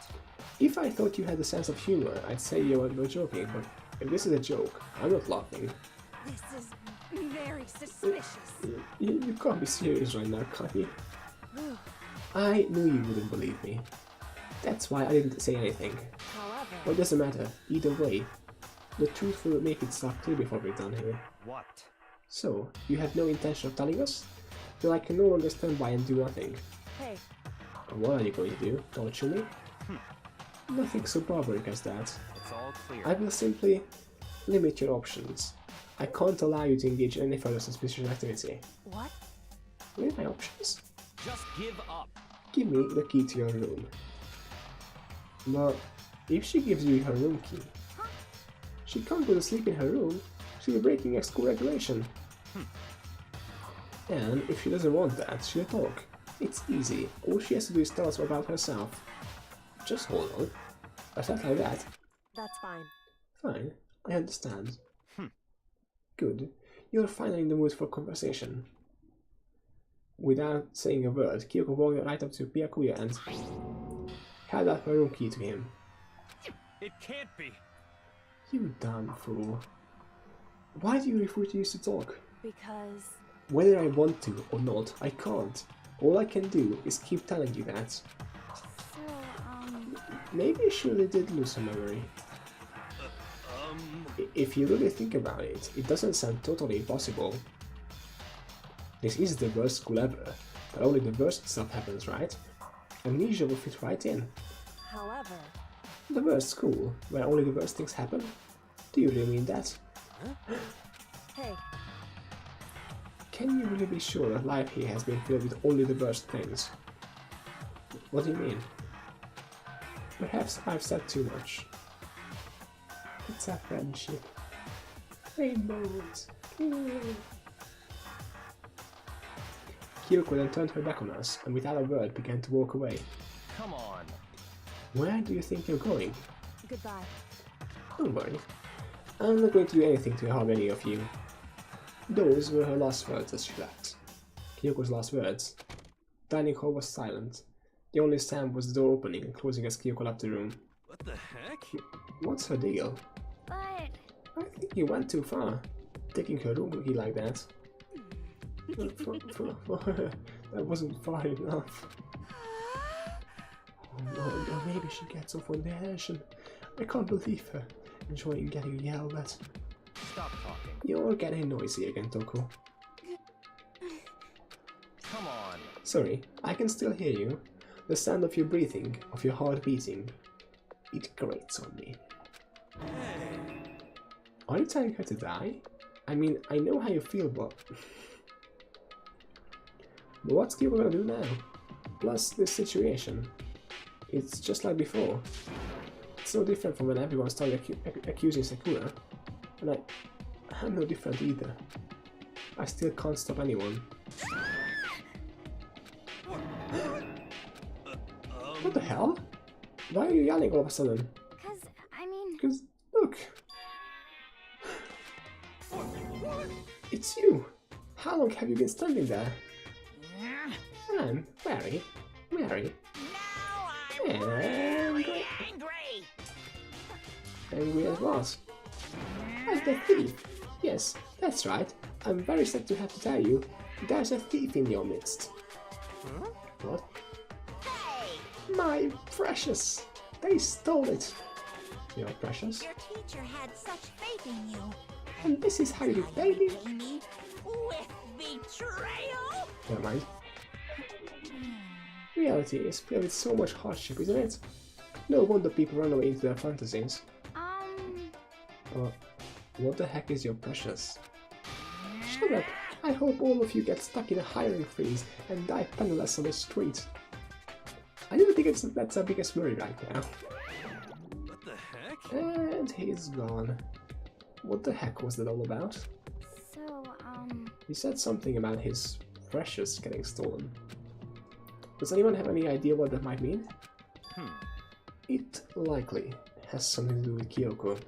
If I thought you had a sense of humor, I'd say you were joking, but if this is a joke, I'm not laughing. this is very suspicious. You can't be serious right now, can you? I knew you wouldn't believe me. That's why I didn't say anything. however, But it doesn't matter, either way. The truth will make it stop clear before we're done here. What? So, you have no intention of telling us? Then I can no longer stand by and do nothing. hey, What are you going to do? Torture me? Nothing so barbaric as that. It's all clear. I will simply limit your options. I can't allow you to engage in any further suspicious activity. what? What are my options? Just give up. Give me the key to your room. But if she gives you her room key, she can't go to sleep in her room. She'll be breaking a school regulation. And if she doesn't want that, she'll talk. It's easy. All she has to do is tell us about herself. Just hold on. I felt like that. That's fine. Fine, I understand. Good. You're finally in the mood for conversation. Without saying a word, Kyoko walked right up to Byakuya and held out her room key to him. It can't be. You damn fool. Why do you refuse to talk? Because, Whether I want to or not, I can't. All I can do is keep telling you that. So, Maybe she really did lose her memory. If you really think about it, it doesn't sound totally impossible. This is the worst school ever, but only the worst stuff happens, right? Amnesia will fit right in. however, The worst school, where only the worst things happen? Do you really mean that? hey, Can you really be sure that life here has been filled with only the worst things? What do you mean? Perhaps I've said too much. It's a friendship. Rainbows. Kyoko then turned her back on us and without a word began to walk away. Come on. Where do you think you're going? goodbye. Don't worry. I'm not going to do anything to harm any of you. Those were her last words as she left. Kyoko's last words. Dining hall was silent. The only sound was the door opening and closing as Kyoko left the room. What the heck? What's her deal? but I think you went too far, taking her room key like that. For her, that wasn't far enough. Oh no, maybe she gets off on the action. I can't believe her, enjoying getting yelled at. Stop talking. You're getting noisy again, Toko. Sorry, I can still hear you. The sound of your breathing, of your heart beating. It grates on me. Hey. Are you telling her to die? I mean, I know how you feel, but... But what's Kyoko gonna do now? Plus, this situation. It's just like before. It's no different from when everyone started accusing Sakura. And I'm no different either. I still can't stop anyone. What the hell? Why are you yelling all of a sudden? Cause, I mean... Because, look! It's you! How long have you been standing there? I'm very angry. Angry as what? As the thief! Yes, that's right. I'm very sad to have to tell you, there's a thief in your midst. Huh? What? My precious! They stole it! Your precious? Your teacher had such faith in you. And this is how you repay me? Me with betrayal? Never mind. Reality is filled with so much hardship, isn't it? No wonder people run away into their fantasies. What the heck is your precious? Shut up! I hope all of you get stuck in a hiring freeze and die penniless on the street. I don't think that's our biggest worry right now. What the heck? And he's gone. What the heck was that all about? So, He said something about his precious getting stolen. Does anyone have any idea what that might mean? It likely has something to do with Kyoko.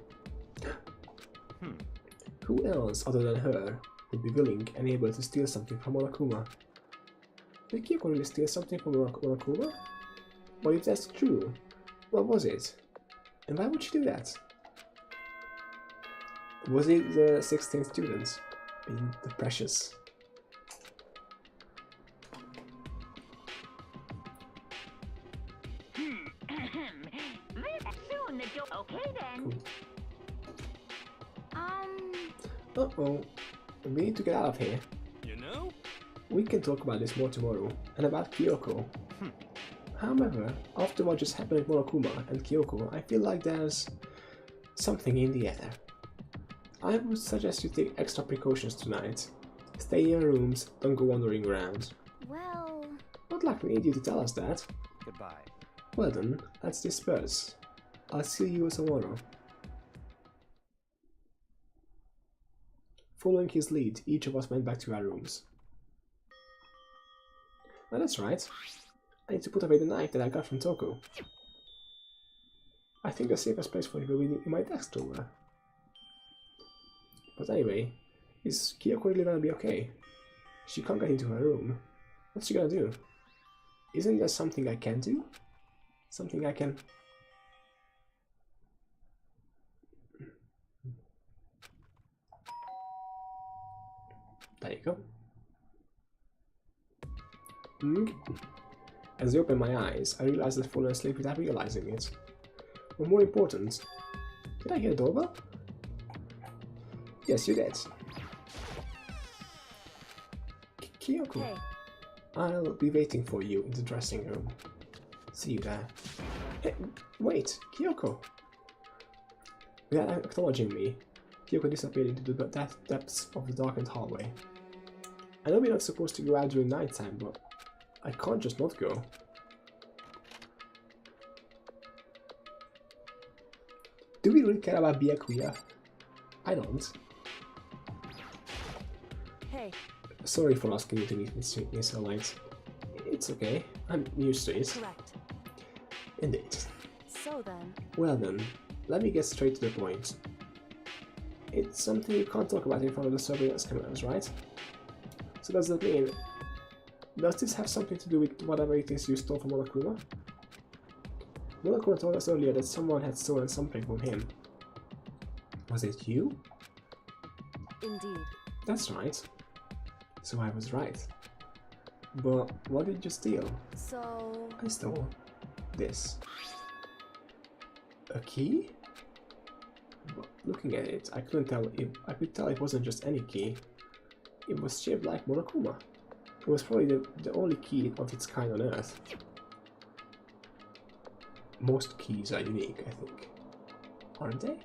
Who else other than her would be willing and able to steal something from Monokuma? Did Kyoko really steal something from Monokuma? But if that's true, what was it? And why would she do that? Was it the 16 students being the precious? Soon the door. Okay then. Cool. Uh-oh. We need to get out of here. You know? We can talk about this more tomorrow, and about Kyoko. However, after what just happened with Monokuma and Kyoko, I feel like there's something in the air. I would suggest you take extra precautions tonight. Stay in your rooms, don't go wandering around. well... Not like we need you to tell us that. Goodbye. Well then, let's disperse. I'll see you tomorrow. Following his lead, each of us went back to our rooms. Well, that's right. I need to put away the knife that I got from Toko. I think the safest place for it will be in my desk drawer. But anyway, is Kyoko really gonna be okay? She can't get into her room. What's she gonna do? Isn't there something I can do? Something I can... There you go. As I open my eyes, I realize I've fallen asleep without realizing it. But more important, did I hear a doorbell? Yes, you did. Kyoko. Hey, I'll be waiting for you in the dressing room. See you there. Hey, wait, Kyoko! Without acknowledging me, Kyoko disappeared into the depths of the darkened hallway. I know we're not supposed to go out during nighttime, but I can't just not go. Do we really care about Byakuya? I don't. hey, Sorry for asking you to meet me so late. It's okay, I'm used to it. correct. Indeed. So then, Well then, let me get straight to the point. It's something you can't talk about in front of the surveillance cameras, right? So does that mean... Does this have something to do with whatever it is you stole from Monokuma? Monokuma told us earlier that someone had stolen something from him. Was it you? indeed. That's right. So I was right. But what did you steal? So, I stole this. A key? But looking at it, I couldn't tell if I could tell it wasn't just any key. It was shaped like Monokuma. It was probably the only key of its kind on Earth. Most keys are unique, I think. Aren't they?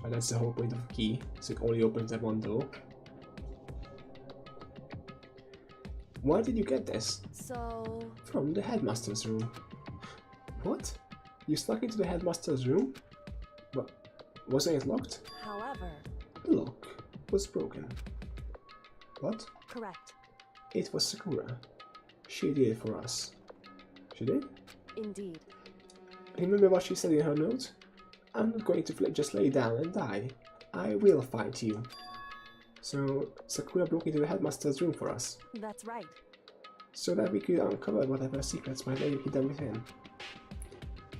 And that's the whole point of a key, so it only opens that one door. Where did you get this? So... From the headmaster's room. What? You snuck into the headmaster's room? But wasn't it locked? However... The lock was broken. What? Correct. It was Sakura. She did it for us. She did? Indeed. Remember what she said in her note? I'm not going to just lay down and die. I will fight you. So Sakura broke into the headmaster's room for us. That's right. So that we could uncover whatever secrets might lay hidden within.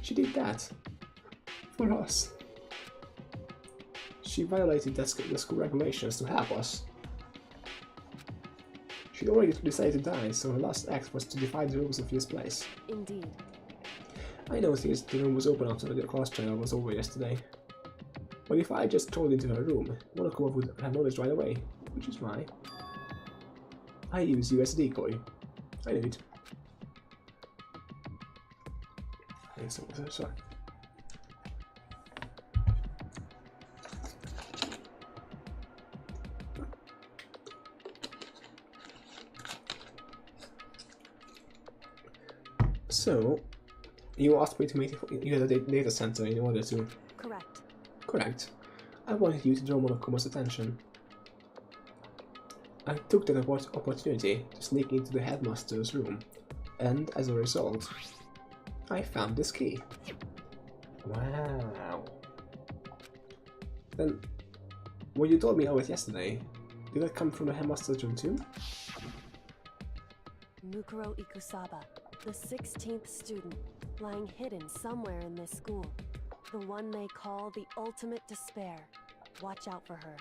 She did that. For us. She violated the school regulations to help us. She'd already decided to die, so her last act was to defy the rules of this place. Indeed. I noticed the room was open after the class trial was over yesterday. But if I just strolled into her room, Monokuma would have noticed right away, which is why I use you as a decoy. I knew it. Sorry. So, you asked me to meet you at a data center in order to... Correct. Correct. I wanted you to draw Monokuma's attention. I took that opportunity to sneak into the headmaster's room, and as a result, I found this key. Wow. Then, what you told me of it yesterday, did that come from the headmaster's room too? Mukuro Ikusaba, the 16th student, lying hidden somewhere in this school. The one they call the ultimate despair. Watch out for her.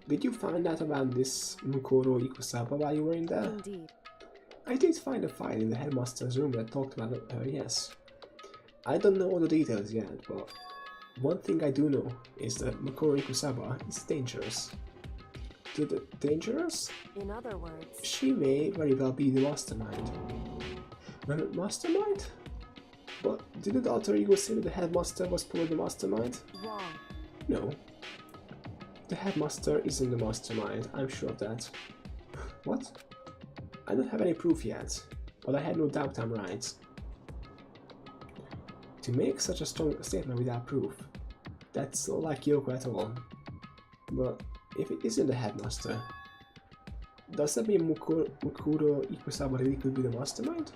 Did you find out about this Mukuro Ikusaba while you were in there? Indeed. I did find a file in the headmaster's room that talked about her, yes. I don't know all the details yet, but one thing I do know is that Mukuro Ikusaba is dangerous. Dangerous? In other words... She may very well be the mastermind. The mastermind? But didn't the alter ego say that the headmaster was probably the mastermind? Wrong. No. The headmaster isn't the mastermind, I'm sure of that. What? I don't have any proof yet, but I had no doubt I'm right. To make such a strong statement without proof, that's not like Yoko at all. But if it isn't the headmaster, does that mean Mukuro Ikusaba really could be the mastermind?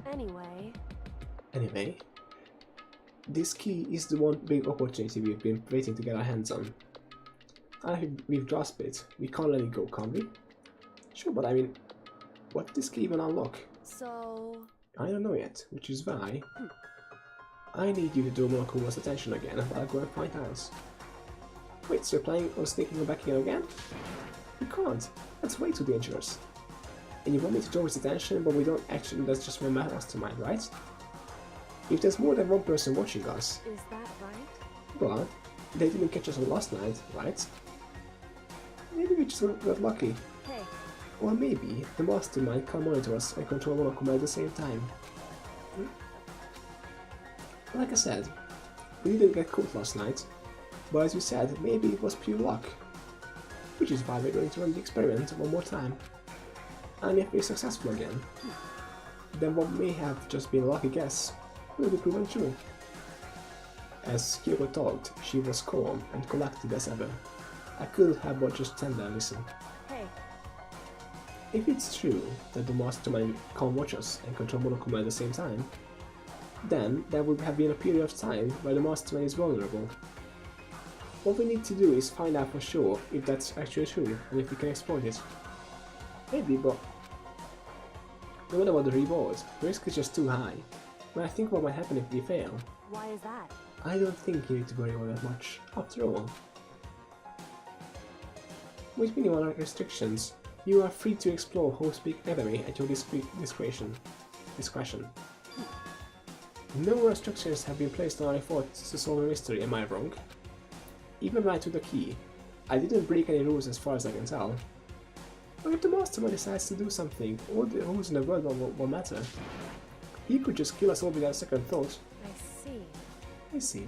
Anyway, this key is the one big opportunity we've been waiting to get our hands on. We've grasped it. We can't let it go, can we? Sure, but I mean, what did this key even unlock? So... I don't know yet, which is why I need you to draw Monokuma's attention again, and I'll go and find out. Wait, so you're planning on sneaking back here again? You can't. That's way too dangerous. And you want me to draw his attention, but we don't actually, that's just one mastermind, right? If there's more than one person watching us... Is that right? But they didn't catch us on last night, right? Maybe we just got lucky. Hey. Or maybe the mastermind can monitor us and control Monokuma at the same time. Like I said, we didn't get caught last night, but as you said, maybe it was pure luck. Which is why we're going to run the experiment one more time. And if we're successful again, then what may have just been a lucky guess will be proven true. As Kyoko talked, she was calm and collected as ever. I couldn't help but just stand there and listen. Hey. If it's true that the mastermind can't watch us and control Monokuma at the same time, then there would have been a period of time where the mastermind is vulnerable. What we need to do is find out for sure if that's actually true and if we can exploit it. Maybe, but no matter what the reward, the risk is just too high. When I think what might happen if we fail, Why is that? I don't think you need to worry about that much, after all. With minimal restrictions, you are free to explore Host Peak Academy at your discretion. No restrictions have been placed on our efforts to solve a mystery, am I wrong? Even when I took the key, I didn't break any rules as far as I can tell. But if the mastermind decides to do something, all the rules in the world won't matter. He could just kill us all without a second thought. I see. I see.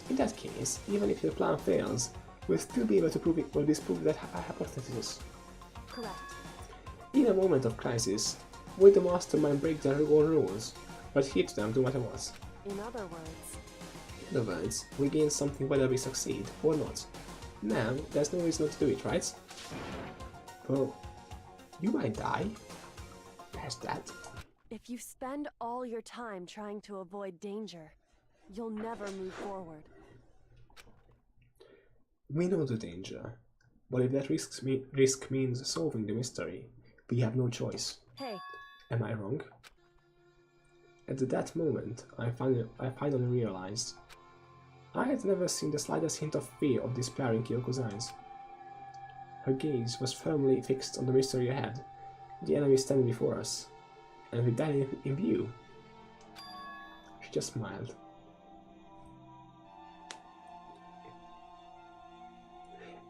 In that case, even if your plan fails, we'll still be able to prove it or disprove that hypothesis. Correct. In a moment of crisis, will the mastermind break their own rules, but adhere to them no matter what? In other words, In other words, we gain something whether we succeed or not. Now, there's no reason not to do it, right? Well, you might die. There's that. if you spend all your time trying to avoid danger, you'll never move forward. We know the danger, but if that risk means solving the mystery, we have no choice. Hey, Am I wrong? At that moment, I finally realized I had never seen the slightest hint of fear or despair in Kyoko's eyes. Her gaze was firmly fixed on the mystery ahead, the enemy standing before us, and with that in view, she just smiled.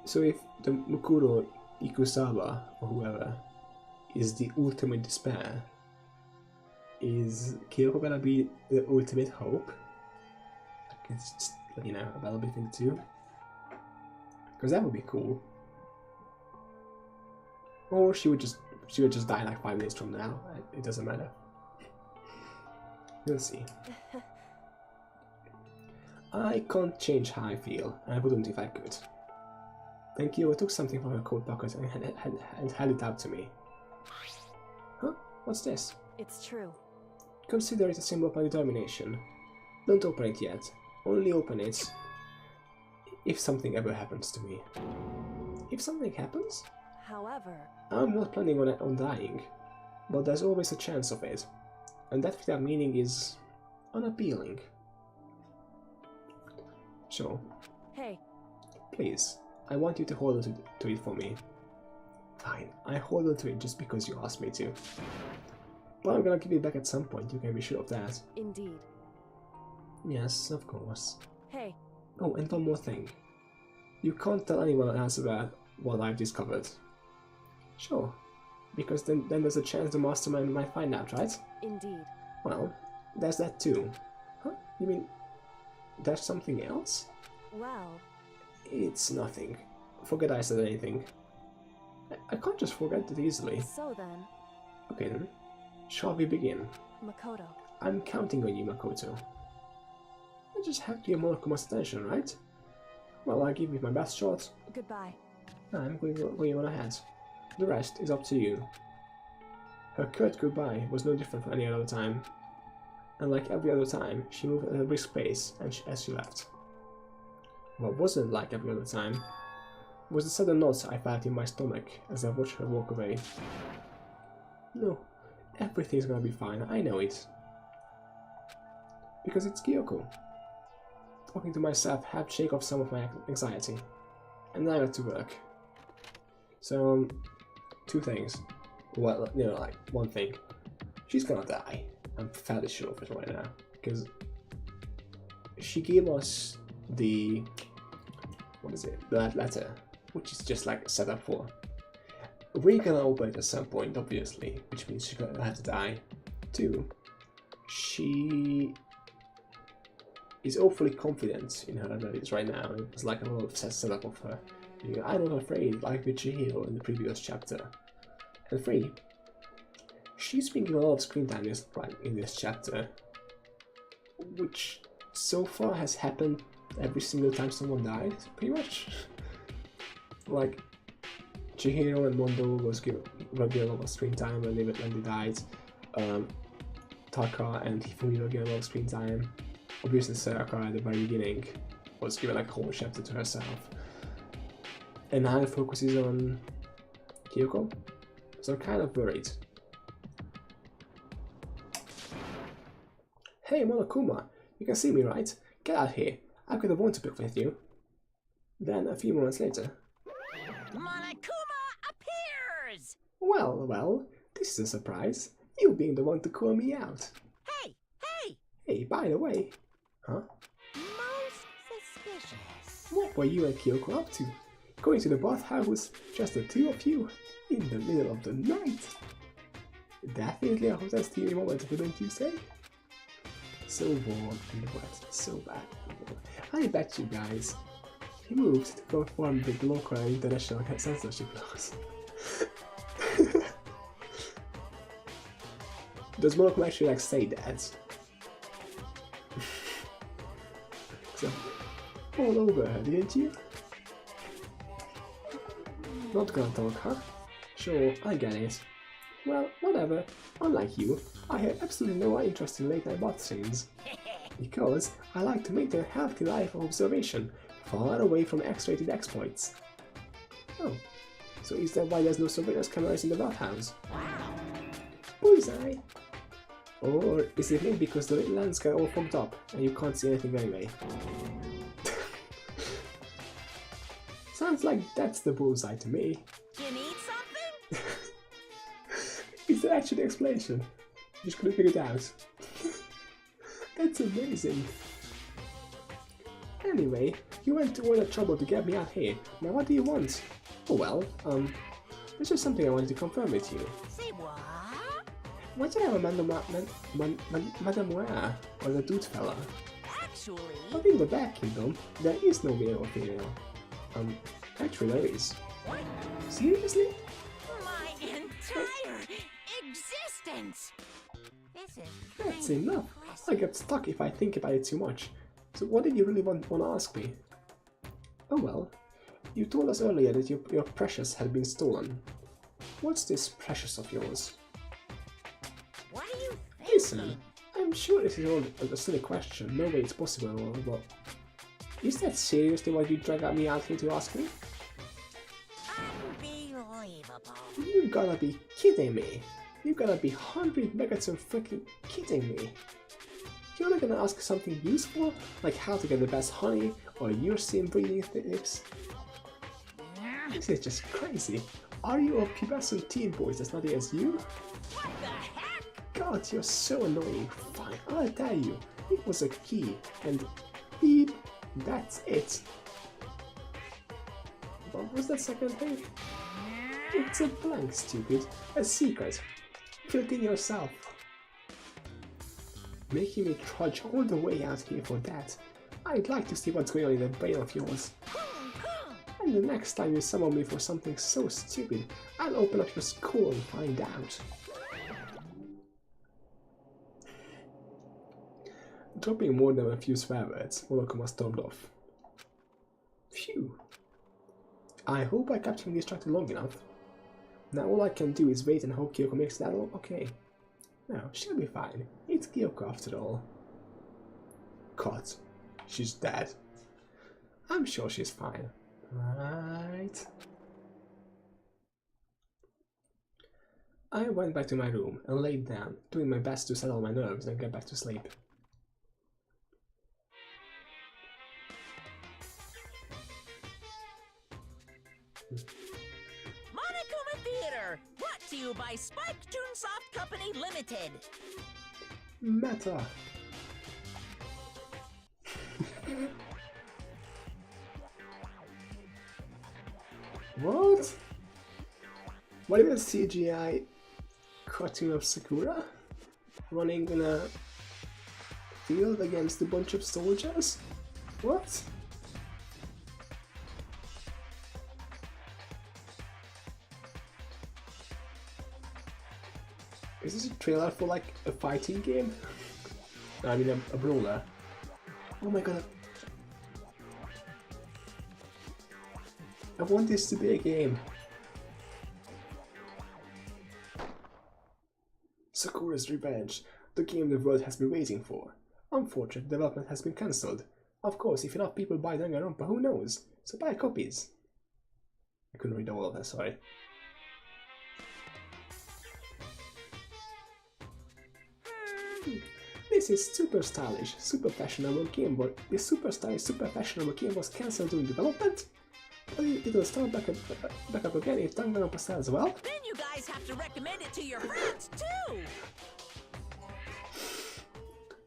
So if the Mukuro Ikusaba, or whoever, is the ultimate despair, is Kyoko gonna be the ultimate hope? It's just, you know, a battle between the two. Because that would be cool. Or she would just die like 5 minutes from now. It doesn't matter. We'll see. I can't change how I feel, and I wouldn't if I could. Then Kyoko took something from her coat pocket and held it out to me. Huh? What's this? it's true. Consider it a symbol of my determination. Don't open it yet. Only open it if something ever happens to me. If something happens? However, I'm not planning on dying, but there's always a chance of it, and that without meaning is unappealing. So, hey, please, I want you to hold on to it for me. Fine, I hold on to it just because you asked me to. But I'm gonna give it back at some point, you can be sure of that. indeed. Yes, of course. Hey, Oh, and one more thing. You can't tell anyone else about what I've discovered. Sure, because then there's a chance the mastermind might find out, right? indeed. Well, there's that too. Huh? You mean there's something else? Well, It's nothing. Forget I said anything. I can't just forget it easily. so then, Okay then. Shall we begin? Makoto. I'm counting on you, Makoto. I just have to get Monokuma's attention, right? Well, I'll give you my best shot. Goodbye. I'm going on ahead. The rest is up to you. Her curt goodbye was no different from any other time. And like every other time, she moved at a brisk pace as she left. What wasn't like every other time was the sudden knot I felt in my stomach as I watched her walk away. No, everything's gonna be fine, I know it. Because it's Kyoko. Talking to myself helped shake off some of my anxiety. And then I got to work. So, two things. Well, you know, like, one thing. She's gonna die. I'm fairly sure of it right now. Because she gave us the... what is it? That letter. Which is just like set up for. We're gonna open it at some point, obviously. Which means she's gonna have to die. Two, she is awfully confident in her abilities right now. It's like a lot of set up of her. I'm not afraid, like with Chihiro in the previous chapter. And three, she's been given a lot of screen time in this chapter, which so far has happened every single time someone died, pretty much. Like, Chihiro and Mondo were given a lot of screen time when they died. Taka and Hifumi were given a lot of screen time. Obviously, Sayaka at the very beginning was given like a whole chapter to herself. And now the focus is on Kyoko, so I'm kind of worried. Hey Monokuma, you can see me, right? Get out here, I've got a bone to pick with you. Then, a few moments later... Monokuma appears! Well, this is a surprise. You being the one to call me out. Hey! Hey, by the way... Huh? Most suspicious. What were you and Kyoko up to? Going to the bathhouse, just the two of you, in the middle of the night. Definitely a hottest TV moment, wouldn't you say? So warm and wet, so bad. I bet you guys, he moved to conform with local and international censorship laws. Does Morocco actually like say that? So, all over her, didn't you? Not gonna talk, huh? Sure, I get it. Well, whatever. Unlike you, I have absolutely no interest in late night bath scenes. Because I like to maintain a healthy life of observation, far away from X-rated exploits. Oh, so is that why there's no surveillance cameras in the bathhouse? Bullseye! Or is it maybe because the lens got all fogged up and you can't see anything anyway? Sounds like that's the bullseye to me. You need something? Is that actually the explanation? Just couldn't figure it out. That's amazing. Anyway, you went to all the trouble to get me out here. Now what do you want? Oh well, there's just something I wanted to confirm with you. Say what? Why do you have a Mademoiselle or the dude fella? Actually, But in the Back Kingdom, there is no male or female. Actually there is. what? Seriously? My entire existence! This is That's kind of enough. I impressive. get stuck if I think about it too much. So what did you really want to ask me? Oh well, you told us earlier that your precious had been stolen. What's this precious of yours? What are you Listen, thinking? I'm sure this is all a silly question, no way it's possible at all, but is that seriously what you dragged me out here to ask me? Unbelievable. You gotta be kidding me! You gotta be 100 megats of freaking kidding me! You're not gonna ask something useful, like how to get the best honey, or your sim breeding tips? This is just crazy. Are you a pubescent teen boy as naughty as you? What the heck? God, you're so annoying. Fine, I'll tell you. It was a key, and beep, that's it. What was that second thing? It's a blank, stupid. A secret. Fill it in yourself. Making me trudge all the way out here for that. I'd like to see what's going on in the brain of yours. And the next time you summon me for something so stupid, I'll open up your school and find out. Dropping more than a few swear words, Monokuma stormed off. Phew. I hope I kept him distracted long enough. Now all I can do is wait and hope Kyoko makes that all okay. No, she'll be fine. It's Kyoko after all. Cut. She's dead. I'm sure she's fine. Right. I went back to my room and laid down, doing my best to settle my nerves and get back to sleep. Monokuma Theater, brought to you by Spike Toonsoft Company Limited. Meta. What? What is a CGI cartoon of Sakura running in a field against a bunch of soldiers? What? Is this a trailer for like a fighting game? I mean a brawler. Oh my god. I want this to be a game. Sakura's Revenge, the game the world has been waiting for. Unfortunately, development has been cancelled. Of course, if enough people buy Danganronpa, who knows? So buy copies. I couldn't read all of that, sorry. This is super stylish, super fashionable game, but this super stylish, super fashionable game was cancelled during development? But it'll start back up again if Danganronpa sells well? Then you guys have to recommend it to your friends too.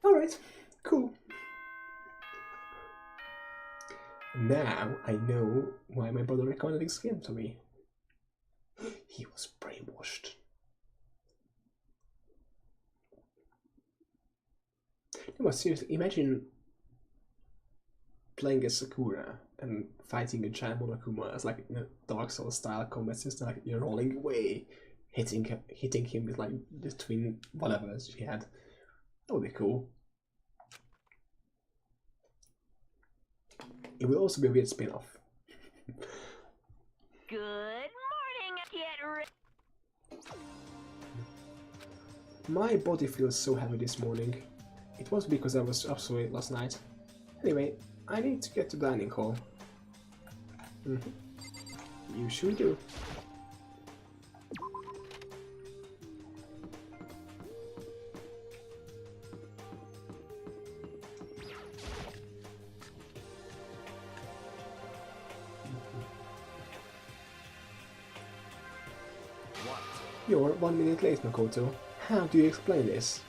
Alright, cool. Now I know why my brother recommended this game to me. He was brainwashed. No, but seriously, imagine playing as Sakura and fighting a giant Monokuma as like in a Dark Souls style combat system, like you're rolling away, hitting him with like the twin whatever she had. That would be cool. It will also be a weird spin-off. Good morning. Get ready. My body feels so heavy this morning. It was because I was up so late last night. Anyway, I need to get to dining hall. You sure do. What? You're 1 minute late, Makoto. How do you explain this?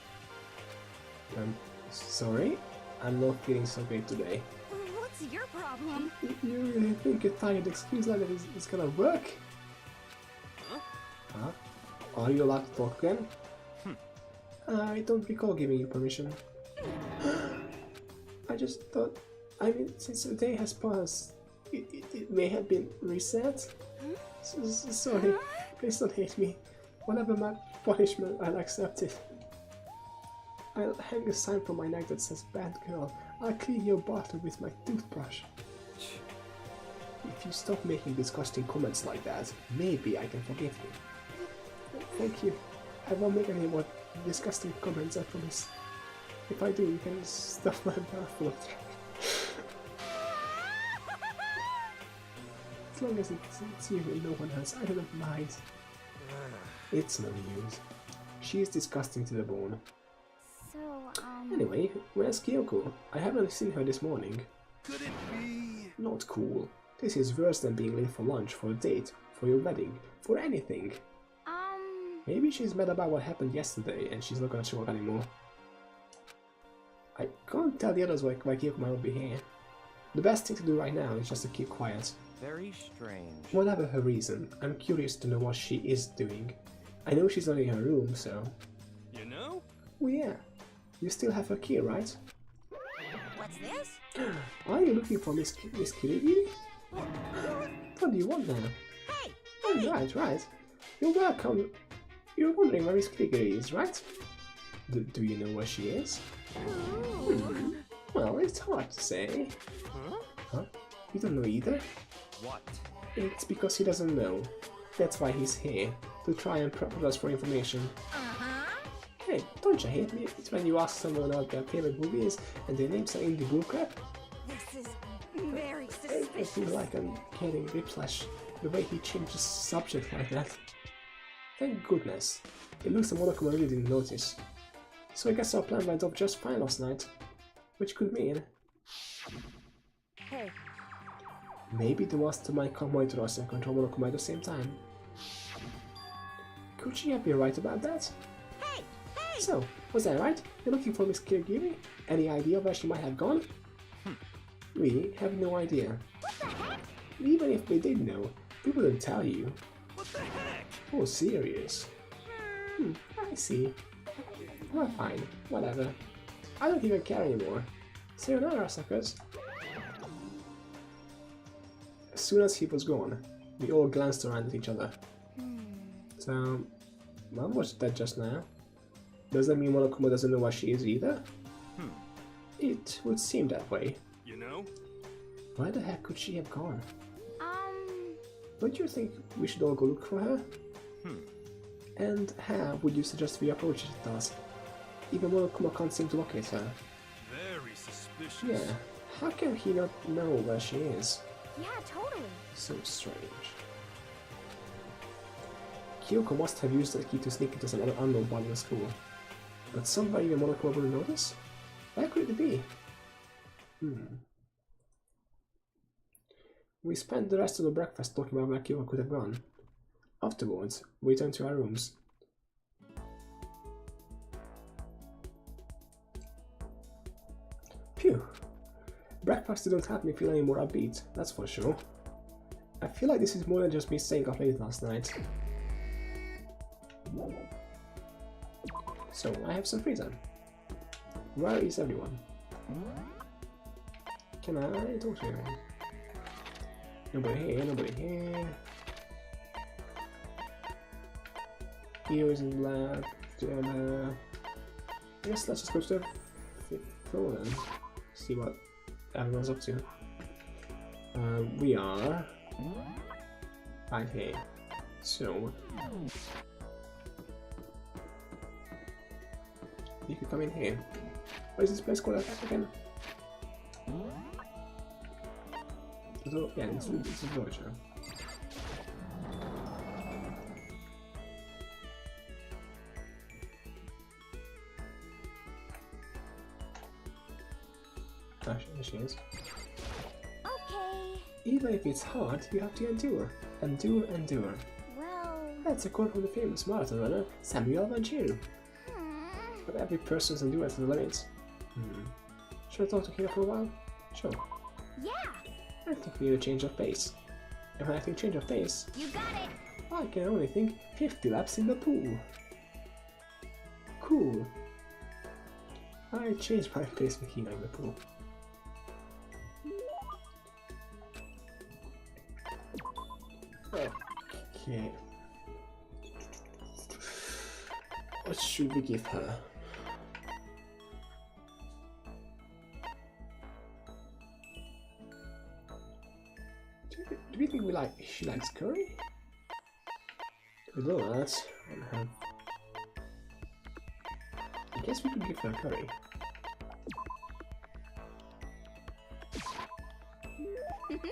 Sorry? I'm not feeling so great today. What's your problem? You really think a tired excuse like that is gonna work? Huh? Are you allowed to talk again? I don't recall giving you permission. I just thought, I mean, since the day has passed, it may have been reset. Sorry, please don't hate me. Whatever my punishment, I'll accept it. I'll hang a sign from my neck that says bad girl. I'll clean your bottle with my toothbrush. If you stop making disgusting comments like that, maybe I can forgive you. Thank you. I won't make any more disgusting comments, I promise. If I do, you can stuff my mouth full of trash. As long as it's you and no one else, I don't mind. It's no use. She is disgusting to the bone. So, Anyway, where's Kyoko? I haven't seen her this morning. Could it be? Not cool. This is worse than being late for lunch, for a date, for your wedding, for anything. Maybe she's mad about what happened yesterday and she's not gonna show up anymore. I can't tell the others why Kyoko might not be here. The best thing to do right now is just to keep quiet. Very strange. Whatever her reason, I'm curious to know what she is doing. I know she's not in her room, so... You know? Oh yeah. You still have her key, right? What's this? Are you looking for Miss Kirigi? What do you want now? Hey! Oh, right. You're welcome. You're wondering where Miss Kirigi is, right? Do you know where she is? Well, it's hard to say. Huh? You don't know either? What? It's because he doesn't know. That's why he's here, to try and prep us for information. Hey, don't you hate me? It's when you ask someone what their favorite movie is and their names are in the bullcrap. this is very I feel like I'm getting whiplash the way he changes subject like that. Thank goodness. It looks like Monokuma really didn't notice. So I guess our plan went off just fine last night. Which could mean... Hey, maybe the master might come monitor us and control Monokuma at the same time. Could she be right about that? Hey! So, was I right? You're looking for Miss Kirigiri? Any idea where she might have gone? We have no idea. Even if we did know, we wouldn't tell you. What the heck? Oh, serious? I see. Well, fine. Whatever. I don't even care anymore. Sayonara, suckers. As soon as he was gone, we all glanced around at each other. So, Mom was that just now. Does that mean Monokuma doesn't know what she is either? It would seem that way. You know? Where the heck could she have gone? Don't you think we should all go look for her? And how would you suggest we approach the task? Even Monokuma can't seem to locate her. Very suspicious. Yeah, how can he not know where she is? Yeah, totally. So strange. Kyoko must have used that key to sneak into some other unknown part of the school. But somewhere even Monokuma wouldn't notice? Where could it be? We spent the rest of the breakfast talking about where Kyoko could have gone. Afterwards, we returned to our rooms. Phew. Breakfast didn't have me feel any more upbeat, that's for sure. I feel like this is more than just me staying up late last night. So, I have some free time. Where is everyone? Can I talk to anyone? Nobody here, nobody here. Here is in the lab. I guess let's just go to the 5th floor then. See what everyone's up to. We are right here. So you can come in here. What is this place called again? So, yeah, it's a voucher. Ah, she is. Okay. Even if it's hard, you have to endure. Endure, endure. Well. That's a quote from the famous marathon runner Samuel Vancheru. But every person's endurance has limits. Should I talk to Kira for a while? Sure. Yeah. I think we need a change of pace. And when I think change of pace, You got it. I can only think 50 laps in the pool. Cool. I changed my pace with Hina in the pool. Okay. What should we give her? Do we think she likes curry? We know that. I guess we could give her curry.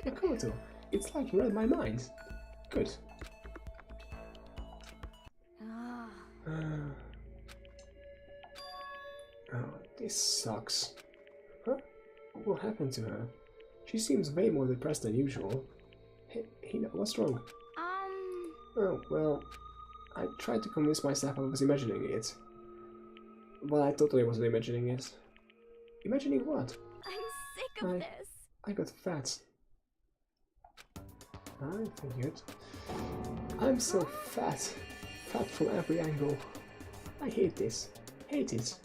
Makoto, it's like you read my mind. Good. Oh, this sucks. Huh? What happened to her? She seems way more depressed than usual. Hey, Hina, what's wrong? Oh, well, I tried to convince myself I was imagining it. Well, I totally wasn't imagining it. Imagining what? I'm sick of this. I got fat. I figured. I'm so fat. Fat from every angle. I hate this. Hate it.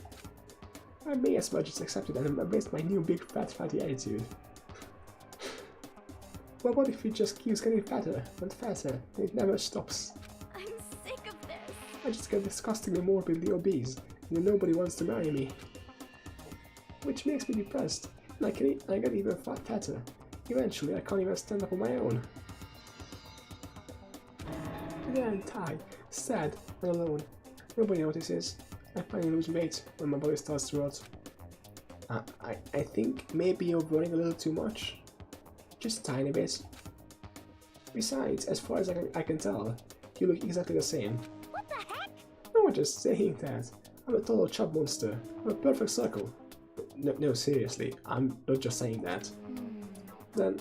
I may as well just accept it and embrace my new big fat fatty attitude. Well, what if it just keeps getting fatter and fatter and it never stops? I'm sick of this. I just get disgustingly morbidly obese and then nobody wants to marry me. Which makes me depressed. And I get even fatter. Eventually I can't even stand up on my own. And then I'm tired, sad, and alone. Nobody notices. I finally lose weight when my body starts to rot. I think maybe you're worrying a little too much. Just a tiny bit. Besides, as far as I can tell, you look exactly the same. What the heck? No, I'm just saying that. I'm a total chub monster. I'm a perfect circle. No, seriously, I'm not just saying that. Then,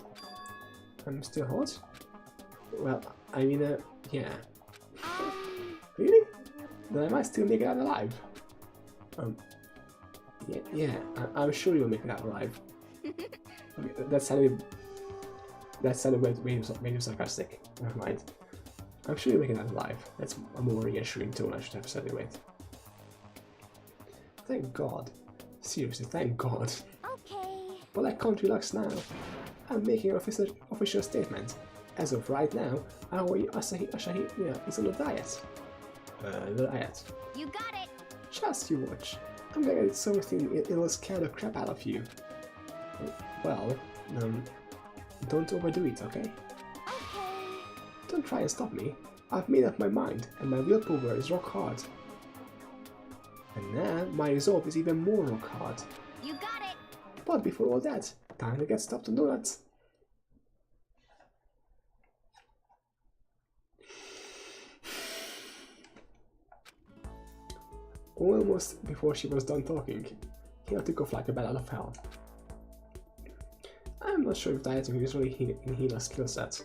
I'm still hot? Well, I mean, yeah. Really? Then I might still make it out alive. Yeah, I'm sure you'll make it out alive. Okay, that sounded way sarcastic. Never mind. I'm sure you'll make it out alive. That's a more reassuring tone I should have said it with. Thank God. Seriously, thank God. Okay. But I can't relax now. I'm making an official statement. As of right now, Aoi Asahi is on a diet. Diet. You got it. Just you watch. I'm gonna get so thin it'll scare the crap out of you. Well, don't overdo it, okay? Okay. Don't try and stop me. I've made up my mind, and my willpower is rock hard. And now, my resolve is even more rock hard. You got it. But before all that, time to get stuffed on donuts. Almost before she was done talking, he took off like a bat out of hell. I'm not sure if dieting is really in Hina's skill set.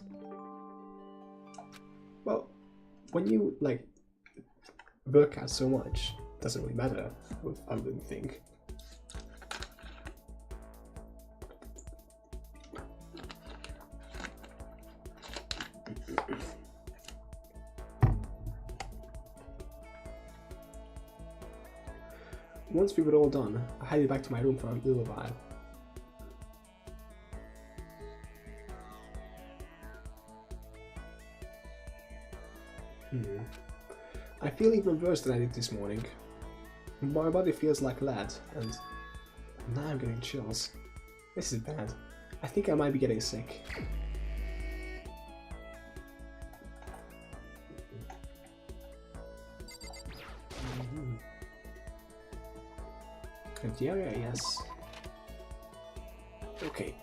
Well, when you, work out so much, it doesn't really matter, I wouldn't think. Once we were all done, I headed back to my room for a little while. I feel even worse than I did this morning. My body feels like lead, and now I'm getting chills. This is bad. I think I might be getting sick. And the area, yes. Okay,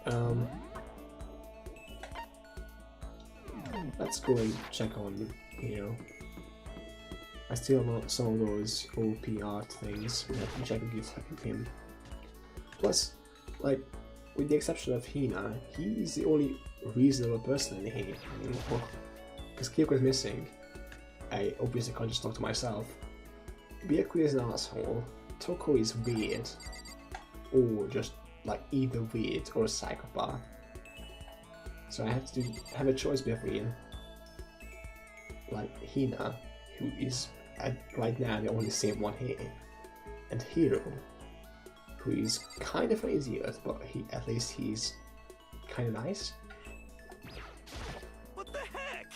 let's go and check on Hero. I still want some of those OP art things, which I can get him. Plus, like, with the exception of Hina, he's the only reasonable person in here anymore. Because Kyoko is missing. I obviously can't just talk to myself. Byaku is an asshole. Toko is weird. Or just, like, either weird or a psychopath. So I have to have a choice between, like, Hina, who is right now the only sane one here, and Hiro, who is kind of an idiot, but at least he's kind of nice. What the heck?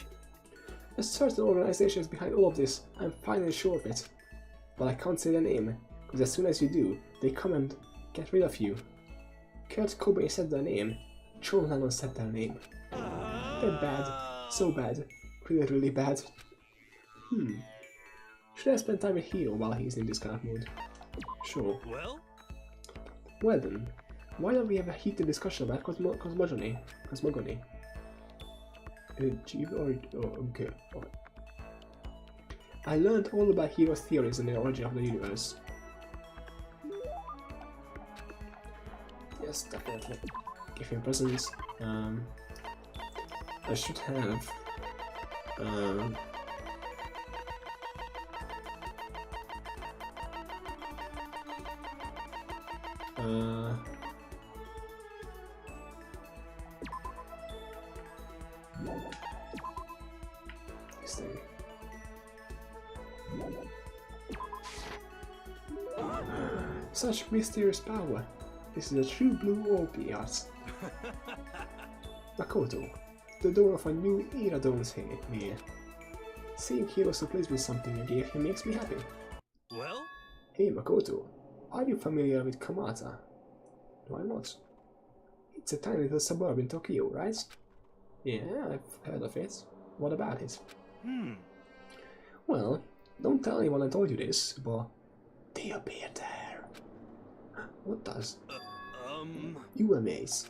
A certain organization is behind all of this. I'm finally sure of it, but I can't say their name because as soon as you do, they come and get rid of you. Kurt Cobain said their name. Joe Lennon said their name. They're bad, so bad, really bad. Should I spend time with Hiro while he's in this kind of mood? Sure. Well then, why don't we have a heated discussion about cosmogony? Okay. I learned all about Hiro's theories and the origin of the universe. Yes, definitely. Give him presents. I should have. This thing. Such mysterious power. This is a true blue orb, art. Makoto, the dawn of a new era dawns here. Seeing Hiro so pleased with something you gave him makes me happy. Well? Hey Makoto, are you familiar with Kamata? No, I'm not. It's a tiny little suburb in Tokyo, right? Yeah, I've heard of it. What about it? Well, don't tell anyone I told you this, but they appear there. What does? UMAs.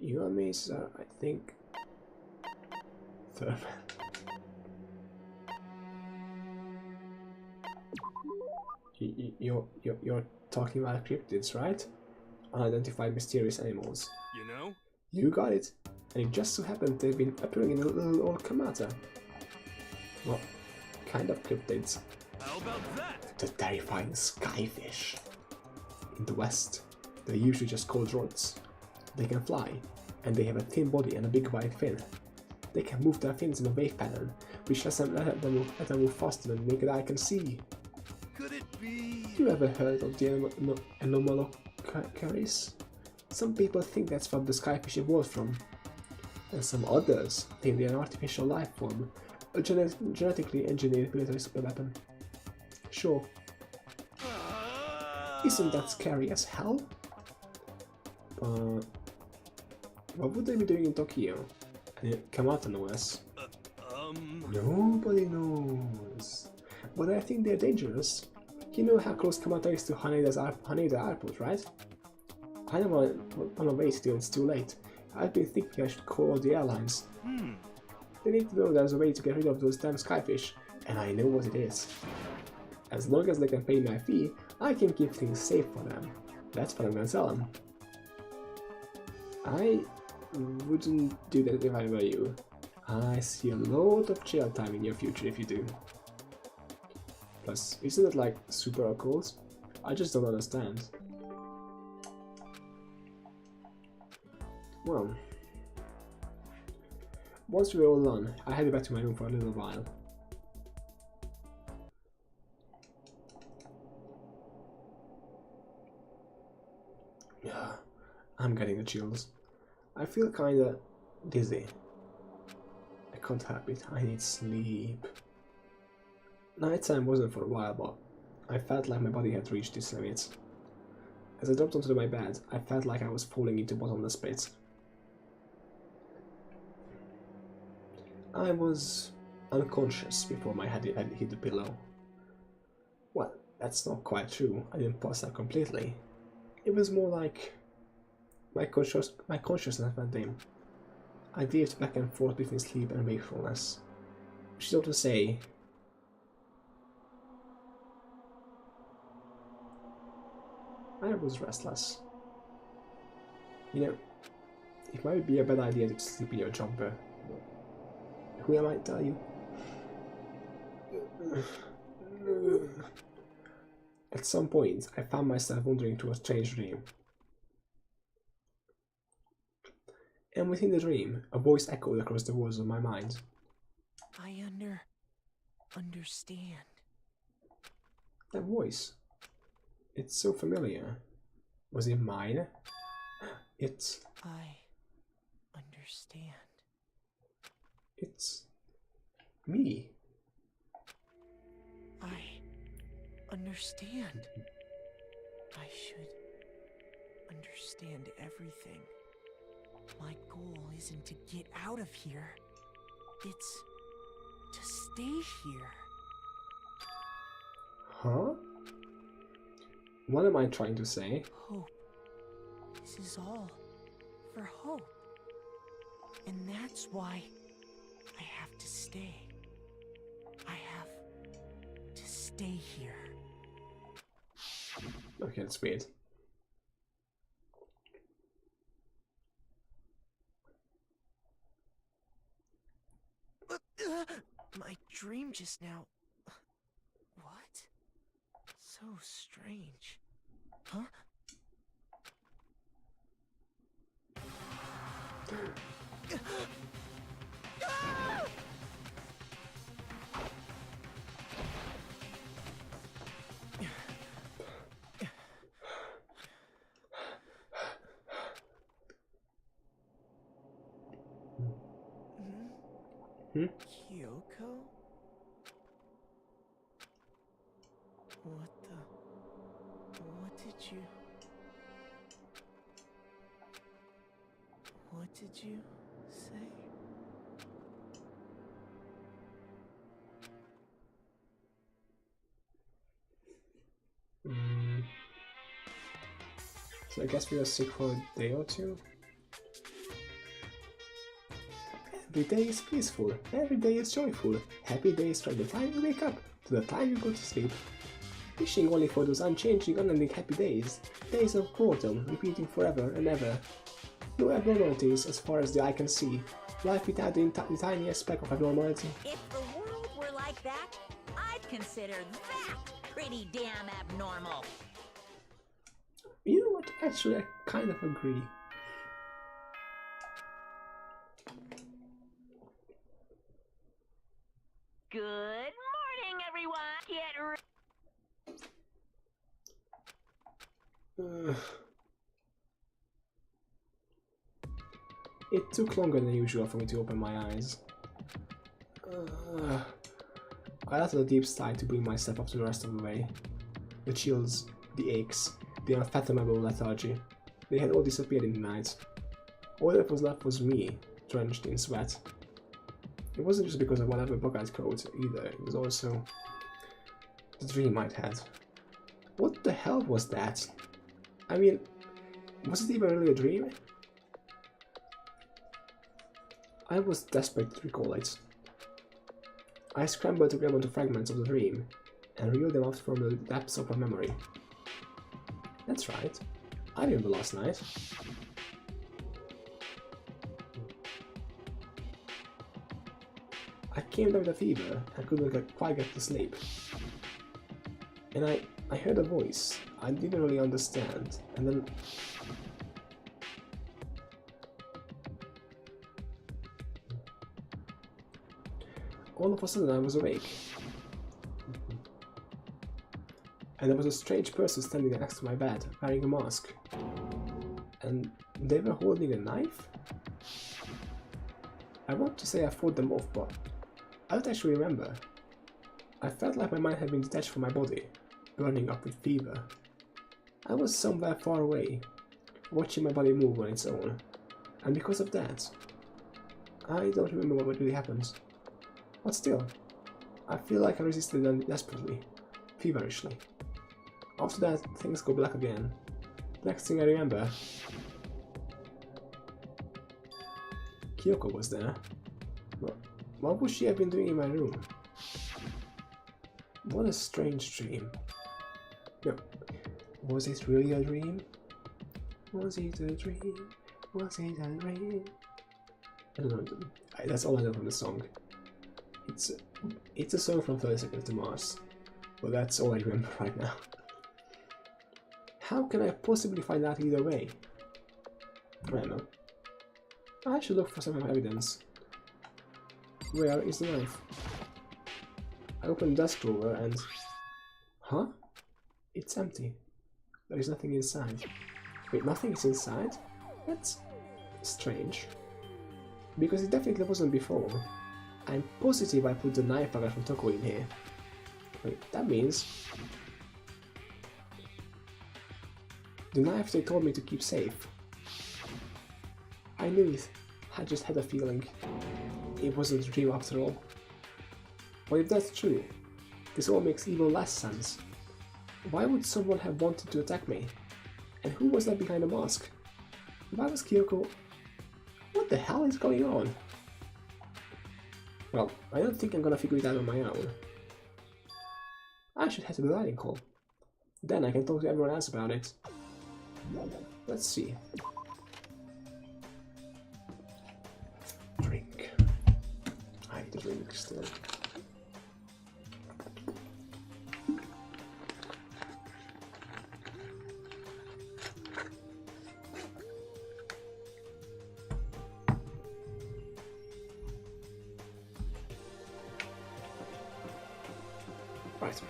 UMAs are, I think, third. You're talking about cryptids, right? Unidentified mysterious animals. You know? You got it. And it just so happened they've been appearing in a little old Kamata. What kind of cryptids? How about that? The terrifying skyfish. In the West, they're usually just called rods. They can fly, and they have a thin body and a big white fin. They can move their fins in a wave pattern, which lets them move faster than the naked eye can see. Could it be? You ever heard of the anomalocaris? Some people think that's what the skyfish evolved from, and some others think they're an artificial life form, a genetically engineered military superweapon. Sure. Isn't that scary as hell? What would they be doing in Tokyo? And Kamata knows. Nobody knows. But I think they're dangerous. You know how close Kamata is to Haneda Airport, right? I don't want to wait till it's too late. I've been thinking I should call the airlines. They need to know there's a way to get rid of those damn skyfish, and I know what it is. As long as they can pay my fee, I can keep things safe for them. That's what I'm gonna tell them. I wouldn't do that if I were you. I see a lot of jail time in your future if you do. Plus, isn't it like super occult? I just don't understand. Well, once we were all done, I headed back to my room for a little while. I'm getting the chills. I feel kinda dizzy. I can't help it, I need sleep. Nighttime wasn't for a while, but I felt like my body had reached its limits. As I dropped onto my bed, I felt like I was falling into bottomless pits. I was unconscious before my head hit the pillow. Well, that's not quite true. I didn't pass out completely. It was more like my consciousness went dim. I veered back and forth between sleep and wakefulness, which is not to say I was restless. You know, it might be a bad idea to sleep in your jumper. Who am I to tell you? At some point, I found myself wandering to a strange dream. And within the dream, a voice echoed across the walls of my mind. I understand. That voice. It's so familiar. Was it mine? It's... I understand. It's... me. I understand. I should understand everything. My goal isn't to get out of here. It's to stay here. Huh? What am I trying to say? Hope. This is all for hope. And that's why I have to stay. I have to stay here. Okay, that's weird. My dream just now. What? So strange. Huh? Kyoko? What did you say? So I guess we were sick for a day or two. Every day is peaceful, every day is joyful. Happy days from the time you wake up to the time you go to sleep. Wishing only for those unchanging, unending happy days. Days of boredom, repeating forever and ever. No abnormalities as far as the eye can see. Life without the tiniest speck of abnormality. If the world were like that, I'd consider that pretty damn abnormal. You know what? Actually, I kind of agree. Good morning, everyone. Get ready. It took longer than usual for me to open my eyes. I let out a deep sigh to bring myself up to the rest of the way. The chills, the aches, the unfathomable lethargy, they had all disappeared in the night. All that was left was me, drenched in sweat. It wasn't just because of whatever bug-eyed coat either, it was also the dream I'd had. What the hell was that? I mean, was it even really a dream? I was desperate to recall it. I scrambled to grab onto fragments of the dream and reeled them out from the depths of my memory. That's right, I remember last night. I came down with a fever and couldn't quite get to sleep. And I heard a voice I didn't really understand, and then all of a sudden I was awake. And there was a strange person standing next to my bed, wearing a mask. And they were holding a knife? I want to say I fought them off, but I don't actually remember. I felt like my mind had been detached from my body, burning up with fever. I was somewhere far away, watching my body move on its own, and because of that, I don't remember what really happened. But still, I feel like I resisted them desperately, feverishly. After that, things go black again. Next thing I remember, Kyoko was there. What would she have been doing in my room? What a strange dream. No, was it really a dream? Was it a dream? Was it a dream? I don't know, that's all I know from the song. It's a song from 30 Seconds to Mars, but that's all I remember right now. How can I possibly find out either way? I don't know. I should look for some evidence. Where is the knife? I open the desk drawer and... Huh? It's empty. There is nothing inside. Wait, nothing is inside? That's strange. Because it definitely wasn't before. I'm positive I put the knife I got from Toko in here. Wait, that means... the knife they told me to keep safe. I knew it. I just had a feeling. It wasn't a dream after all. But if that's true, this all makes even less sense. Why would someone have wanted to attack me? And who was that behind the mask? If I was Kyoko, what the hell is going on? Well, I don't think I'm gonna figure it out on my own. I should head to the dining hall. Then I can talk to everyone else about it. Let's see. Drink. I need a drink still. Right.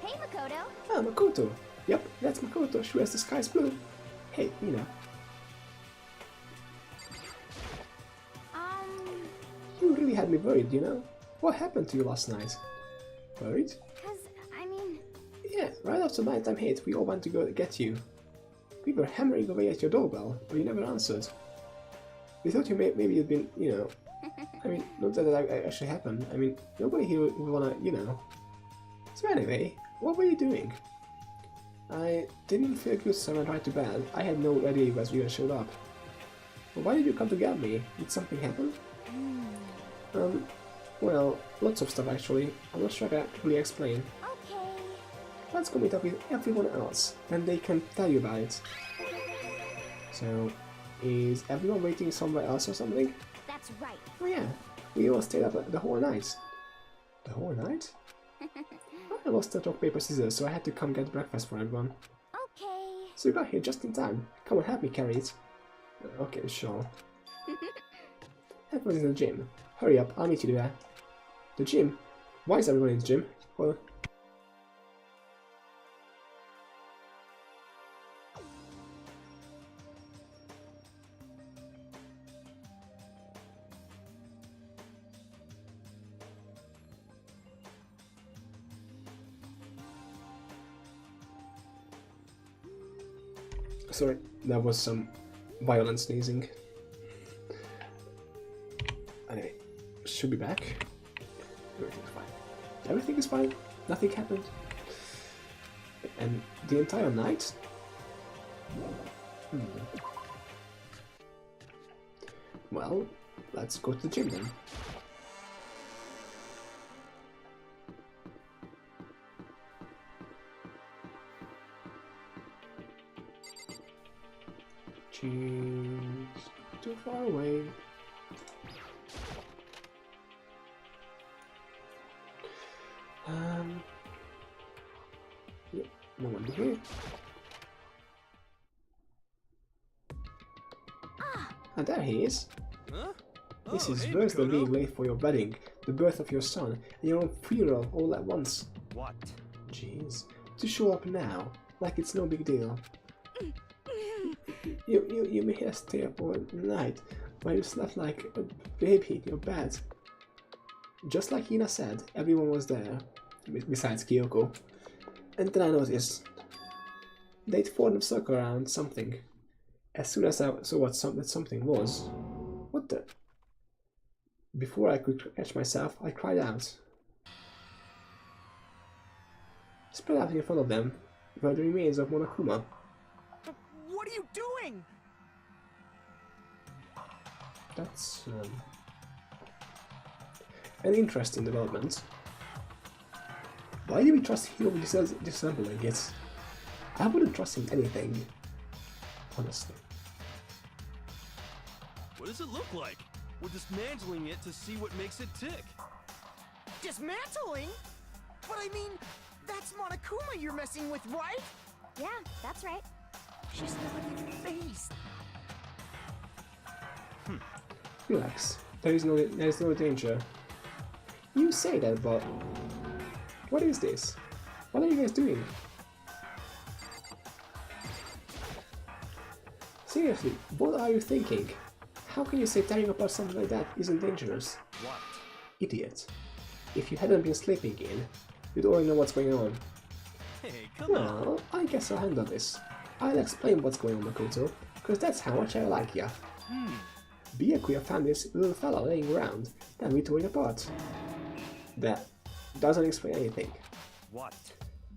Hey, Makoto. Ah, Makoto. Yep, that's Makoto. She wears the sky's blue. Hey, Mina. You really had me worried, you know? What happened to you last night? Worried? I mean... Yeah, right after nighttime hit, we all went to go get you. We were hammering away at your doorbell, but you never answered. We thought maybe you'd been, you know... I mean, not that that actually happened. I mean, nobody here would wanna, you know... So anyway, what were you doing? I didn't feel good, so I went right to bed. I had no idea you guys even showed up. But why did you come to get me? Did something happen? Well, lots of stuff actually. I'm not sure I can really explain. Okay. Let's go meet up with everyone else, then they can tell you about it. So, is everyone waiting somewhere else or something? That's right. Oh yeah, we all stayed up the whole night. The whole night? I lost the rock, paper, scissors, so I had to come get breakfast for everyone. Okay. So you got here just in time. Come on, help me carry it. Okay, sure. Everyone's in the gym. Hurry up, I'll meet you there. The gym? Why is everyone in the gym? Hold on. Sorry, that was some violent sneezing. Anyway, should be back. Everything's fine. Everything is fine. Nothing happened. And the entire night? Well, let's go to the gym then. Jeez, too far away. Yeah, no one here. And there he is. Huh? This Oh, is hey, worse than Makoto. being late for your wedding, the birth of your son, and your own funeral all at once. What? Jeez. To show up now, like it's no big deal. You made us stay up all night while you slept like a baby in your bed. Just like Hina said, everyone was there, besides Kyoko. And then I noticed they'd formed a circle around something. As soon as I saw what that something was, what the? Before I could catch myself, I cried out. Spread out in front of them were the remains of Monokuma. What are you doing? That's an interesting development. Why do we trust Hiro with disassembling it? I wouldn't trust him anything, honestly. What does it look like? We're dismantling it to see what makes it tick. Dismantling? But I mean, that's Monokuma you're messing with, right? Yeah, that's right. She's not even phased. Relax. There is no danger. You say that, but what is this? What are you guys doing? Seriously, what are you thinking? How can you say tearing apart something like that isn't dangerous? What? Idiot. If you hadn't been sleeping in, you'd already know what's going on. Hey, come on. Well, I guess I'll handle this. I'll explain what's going on, Makoto, because that's how much I like ya. Byakuya found this little fella laying around, then we tore it apart. That doesn't explain anything. What?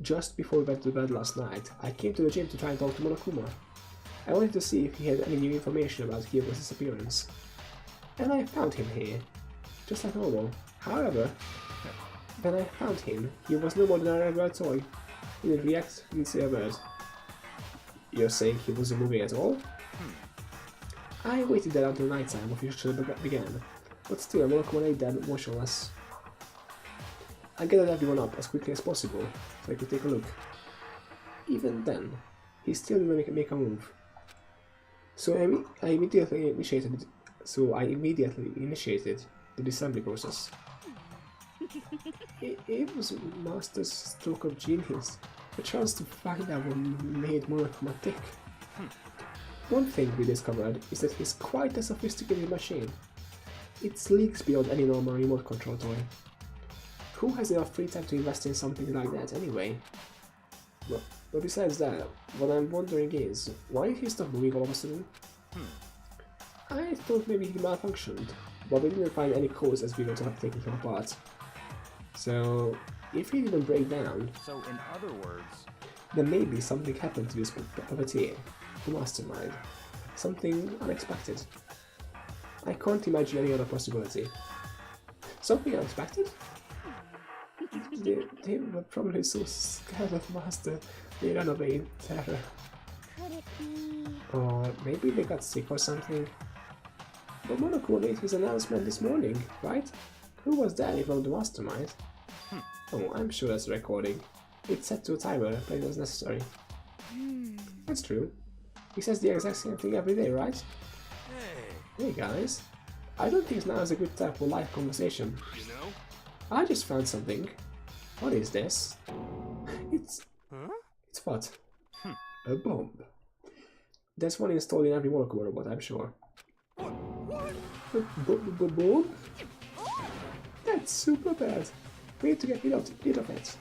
Just before we went to bed last night, I came to the gym to try and talk to Monokuma. I wanted to see if he had any new information about Kyogo's disappearance. And I found him here, just like normal. However, when I found him, he was no more than a regular toy. He didn't react, didn't say a word. You're saying he wasn't moving at all? I waited there until nighttime officially began, but still Monokuma lay dead motionless. I gathered everyone up as quickly as possible so I could take a look. Even then, he still didn't make a move. So I immediately initiated the disassembly process. It was Master's stroke of genius, a chance to find out what made Monokuma tick. One thing we discovered is that he's quite a sophisticated machine. It leaks beyond any normal remote control toy. Who has enough free time to invest in something like that anyway? But besides that, what I'm wondering is, why did he stop moving all of a sudden? I thought maybe he malfunctioned, but we didn't find any cause as we were taking him apart. So, if he didn't break down, So, in other words, then maybe something happened to this puppeteer, the mastermind. Something unexpected. I can't imagine any other possibility. Something unexpected? They were probably so scared of Master, they ran away in terror. Could it be? Or maybe they got sick or something. But Monokuma made his announcement this morning, right? Who was that if not the mastermind? Oh, I'm sure that's a recording. It's set to a timer and played as necessary. That's true. He says the exact same thing every day, right? Hey, Hey guys, I don't think now is a good time for live conversation. you know? I just found something. What is this? It's what? A bomb. There's one installed in every Monokuma robot, I'm sure. Bomb? That's super bad. We need to get rid of it.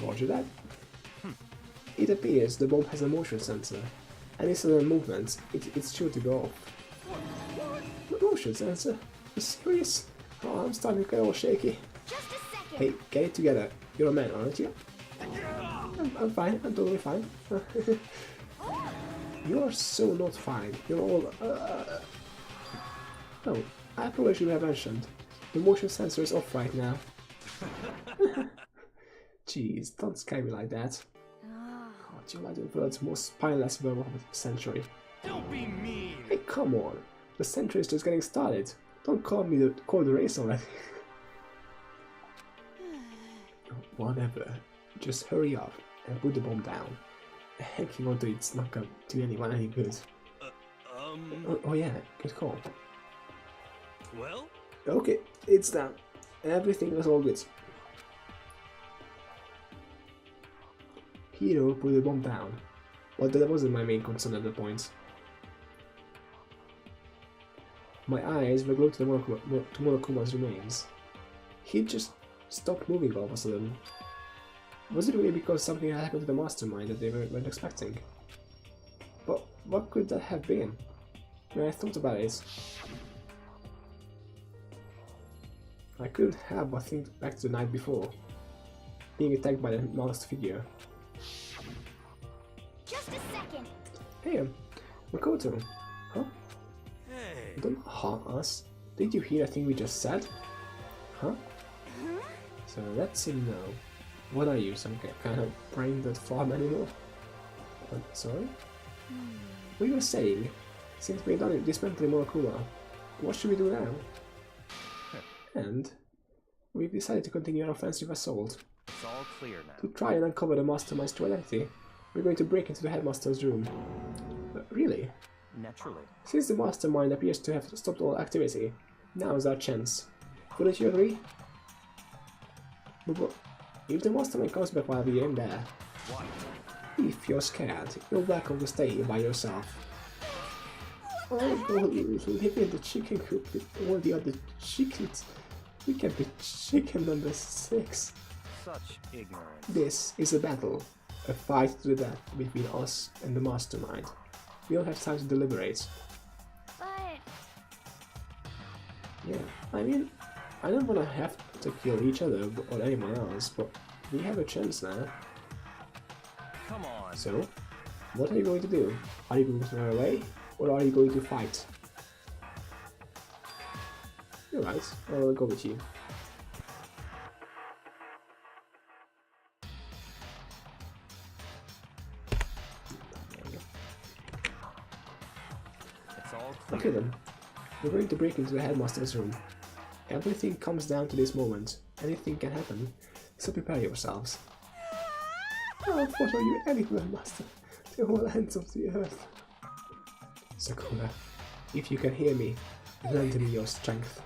Roger that. It appears the bomb has a motion sensor. Any sudden movements, it's sure to go off. Motion sensor? You serious? Oh, I'm starting to get all shaky. Just a second. Hey, get it together. You're a man, aren't you? I'm fine. I'm totally fine. You're so not fine. You're all... Oh, I probably should have mentioned. The motion sensor is off right now. Jeez, don't scare me like that. God, you're like the world's most spineless verb of the century. Don't be mean. Hey, come on. The century is just getting started. Don't call the race already. Whatever. Just hurry up and put the bomb down. Hanging onto it's not gonna do anyone any good. Oh yeah, good call. Well, Okay, it's done. Everything was all good. Hiro put the bomb down, but that wasn't my main concern at the point. My eyes were glued to Monokuma's remains. He just stopped moving all of a sudden. Was it really because something had happened to the mastermind that they weren't expecting? But what could that have been? When I thought about it, I couldn't help but think back to the night before, being attacked by the masked figure. Just a second. Hey, Makoto, huh? hey. Don't harm us. Did you hear the thing we just said? Huh? So let's him know. What are you, some kind of brain-dead farm animal? Sorry? What you were saying? Since we're done dismantling Monokuma, what should we do now? And we've decided to continue our offensive assault. It's all clear now. To try and uncover the mastermind's true identity, we're going to break into the headmaster's room. Really? Naturally. Since the mastermind appears to have stopped all activity, now is our chance. Wouldn't you agree? But if the mastermind comes back while we're in there, What? if you're scared, you're welcome to stay here by yourself. I'll go live in the chicken coop with all the other chickens. We can be chicken number 6. Such ignorance. This is a battle, a fight to the death between us and the mastermind. We don't have time to deliberate. But Yeah, I mean, I don't want to have to kill each other or anyone else, but we have a chance now. Come on. So, what are you going to do? Are you going to run away, or are you going to fight? You're right, I'll go with you. It's all clear. Okay then, we're going to break into the headmaster's room. Everything comes down to this moment. Anything can happen, so prepare yourselves. I'll follow you anywhere, master, to all ends of the earth. Sakura, if you can hear me, lend me your strength.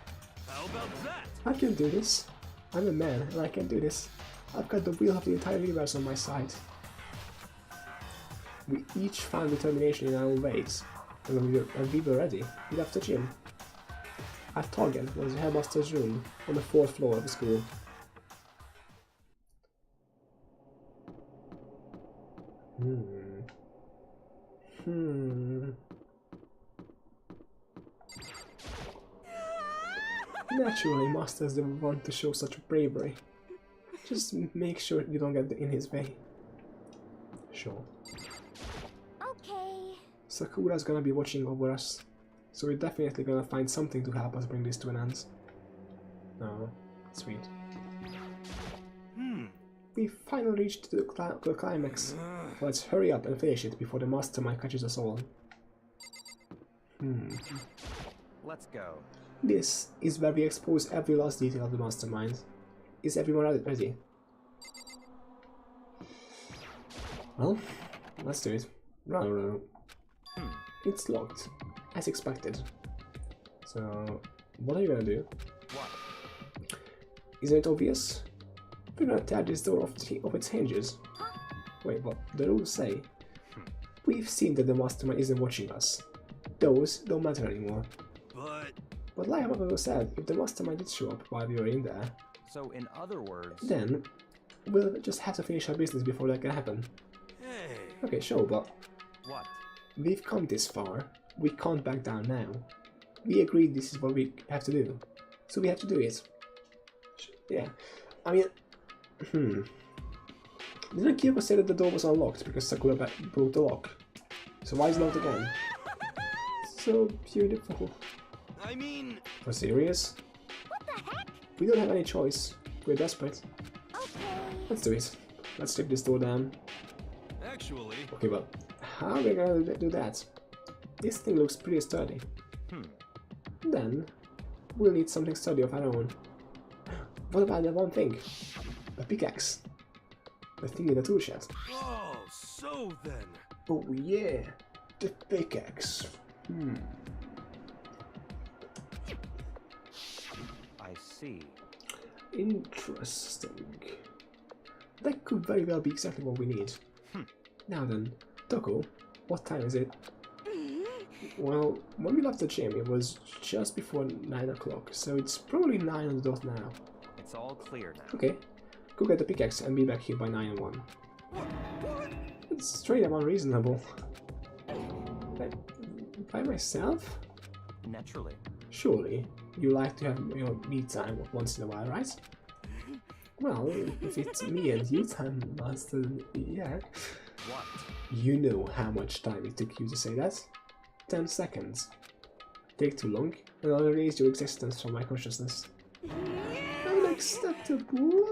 How about that? I can do this. I'm a man, and I can do this. I've got the wheel of the entire universe on my side. We each found determination in our own ways, and when we were ready, we left the gym. Our target was the headmaster's room on the 4th floor of the school. Naturally, masters don't want to show such bravery. Just make sure you don't get in his way. Sure. okay. Sakura's gonna be watching over us, so we're definitely gonna find something to help us bring this to an end. Oh, sweet. We finally reached the climax. Let's hurry up and finish it before the mastermind catches us all. Let's go. This is where we expose every last detail of the mastermind. Is everyone ready? Well, let's do it. No. It's locked, as expected. So, what are you gonna do? What? Isn't it obvious? We're gonna tear this door off its hinges. Wait, what? The rules say. We've seen that the mastermind isn't watching us. Those don't matter anymore. But like Havoc said, if the mastermind did show up while we were in there, So, in other words, then we'll just have to finish our business before that can happen. Hey. Okay, sure, but what? we've come this far. We can't back down now. We agreed this is what we have to do. So we have to do it. Yeah. I mean... Didn't Kyoko say that the door was unlocked because Sakura broke the lock? So why is it locked again? So beautiful. I mean... For serious? What the heck? We don't have any choice. We're desperate. Okay. Let's do it. Let's take this door down. Actually... Okay, but how are we gonna do that? This thing looks pretty sturdy. Then, we'll need something sturdy of our own. What about that one thing? A pickaxe. The thing in the tool chest. Oh, so then... Oh yeah, the pickaxe. I see. Interesting. That could very well be exactly what we need. Now then, Toko, what time is it? Well, when we left the gym, it was just before 9 o'clock, so it's probably 9 on the dot now. It's all clear now. Okay, go get the pickaxe and be back here by 9 and 1. It's straight up unreasonable. By myself? Naturally. Surely, you like to have your me time once in a while, right? Well, if it's me and you time, Master, yeah. What? You know how much time it took you to say that? 10 seconds. Take too long, and I'll erase your existence from my consciousness. Unacceptable!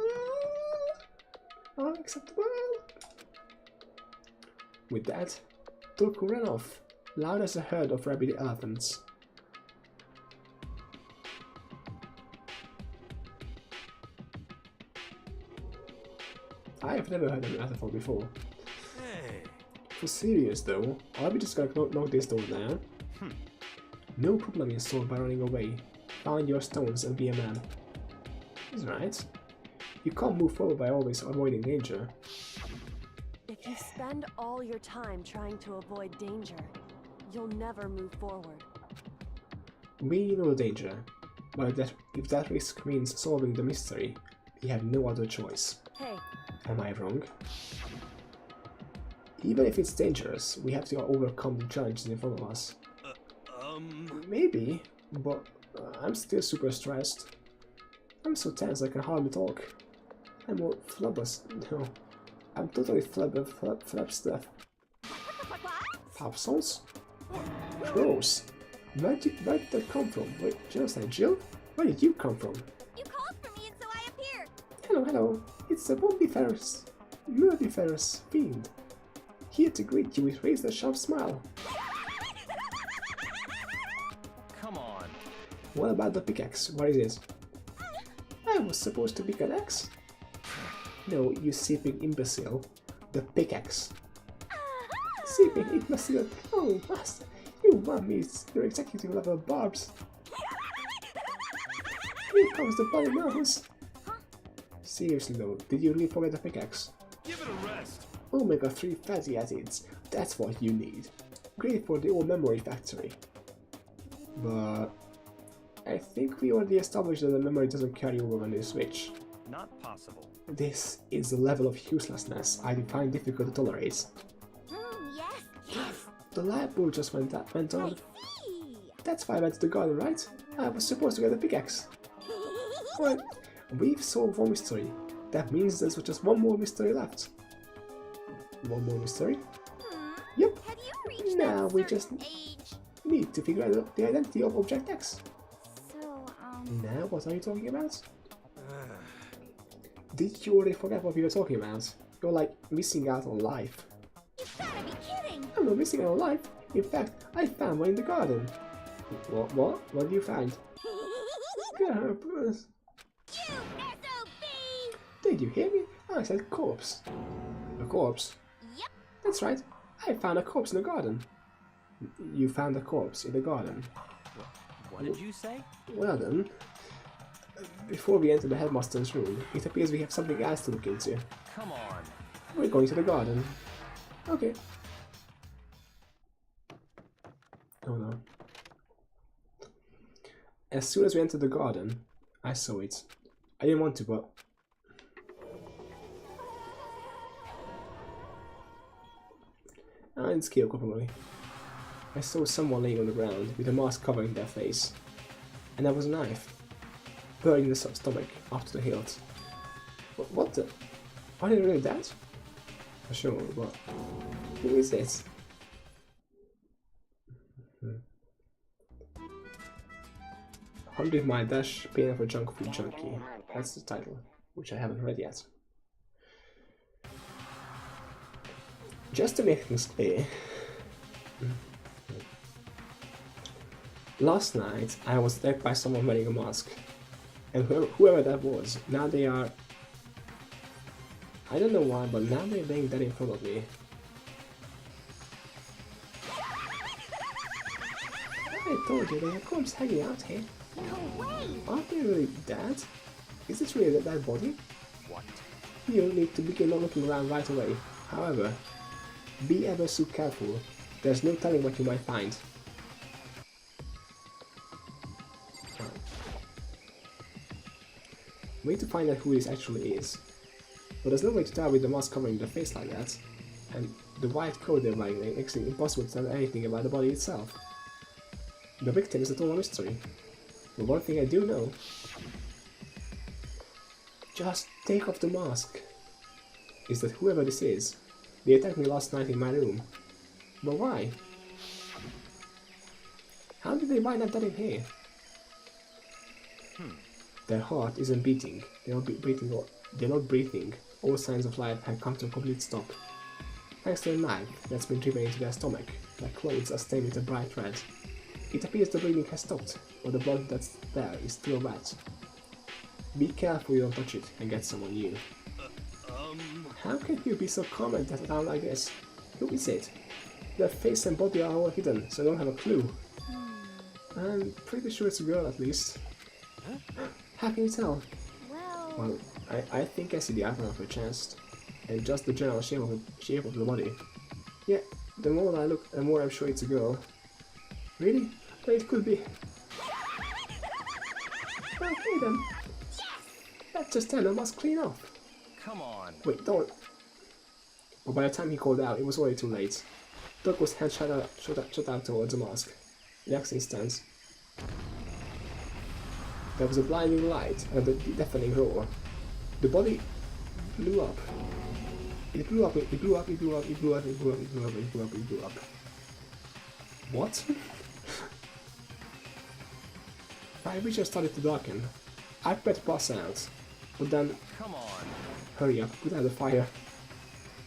Unacceptable! With that, Toku ran off, loud as a herd of rabid elephants. I have never heard a metaphor before. Hey. For serious though, are we just gonna knock this door down? No problem is solved by running away. Find your stones and be a man. That's right. You can't move forward by always avoiding danger. If you spend all your time trying to avoid danger, you'll never move forward. We know danger, but if that risk means solving the mystery, we have no other choice. Hey, Am I wrong? Even if it's dangerous, we have to overcome the challenges in front of us. Maybe, but I'm still super stressed. I'm so tense I can hardly talk. I'm all flubberous. No, I'm totally flabstuff. Pop songs? Gross. Where did that come from? Wait, Genocide Jill? Where did you come from? You called for me and so I appeared. Hello. It's the multiferous fiend. Here to greet you with razor sharp smile. Come on. What about the pickaxe? What is it? I was supposed to pick an axe. No, you sleeping imbecile. The pickaxe. Sleeping imbecile. Oh, master. You want me your executive level barbs. Here comes the bloody mouse. Seriously though, did you really forget the pickaxe? Give it a rest. Omega-3 fatty acids. That's what you need. Great for the old memory factory. But I think we already established that the memory doesn't carry over when you switch. Not possible. This is the level of uselessness I find difficult to tolerate. Yes. The light bulb just went on. See. That's why I went to the garden, right? I was supposed to get a pickaxe. Well, we've solved one mystery. That means there's just one more mystery left. One more mystery? Yep. Have you reached Now that we certain just age? need to figure out the identity of Object X. So, Now, what are you talking about? Did you already forget what we were talking about? You're like missing out on life. you've gotta be kidding. I'm not missing out on life. In fact, I found one in the garden. What? What did you find? You SOB! Did you hear me? I said corpse. A corpse? Yep. That's right. I found a corpse in the garden. You found a corpse in the garden. What did you say? Well then, before we enter the headmaster's room, it appears we have something else to look into. Come on. We're going to the garden. Okay. Oh no. As soon as we entered the garden, I saw it. I didn't want to, but... I didn't scale properly. I saw someone laying on the ground with a mask covering their face. And there was a knife. Buried in the stomach, after the hilt. What the? Are they really dead? Sure, but... Who is it? "100 Mile Dash, Pain of a Junk Food Junkie." That's the title, which I haven't read yet. Just to make things clear, last night I was attacked by someone wearing a mask, and whoever that was, now they are... I don't know why, but now they're laying dead in front of me. I told you they have corpses hanging out here. No way! Aren't they really dead? Is it really that body? What? You need to begin looking around right away. However, be ever so careful. There's no telling what you might find. We need to find out who this actually is. But there's no way to tell with the mask covering their face like that. And the white coat they're wearing makes it impossible to tell anything about the body itself. The victim is a total mystery. But one thing I do know... Just take off the mask. Is that whoever this is, they attacked me last night in my room. But why? How did they find out that in here? Their heart isn't beating. They're not breathing. All signs of life have come to a complete stop. Thanks to a knife that's been driven into their stomach, their clothes are stained with a bright red. It appears the bleeding has stopped, but the blood that's there is still wet. Be careful you don't touch it and get someone new. How can you be so calm at that time like this? Who is it? Their face and body are all hidden, so I don't have a clue. I'm pretty sure it's a girl at least. How can you tell? Well, I think I see the outline of her chest, and just the general shape of the body. Yeah, the more I look, the more I'm sure it's a girl. Really? But it could be. Okay then. Let's just turn the mask clean off. Come on. Wait, don't. But by the time he called out, it was already too late. Doug was hand shot out towards the mask. The accent stands. There was a blinding light and a deafening roar. The body blew up. It blew up, it blew up, it blew up, it blew up, it blew up, it blew up, it blew up, it blew up. What? My vision started to darken. I prepared to pass out, but then... Come on. Hurry up, put out the fire.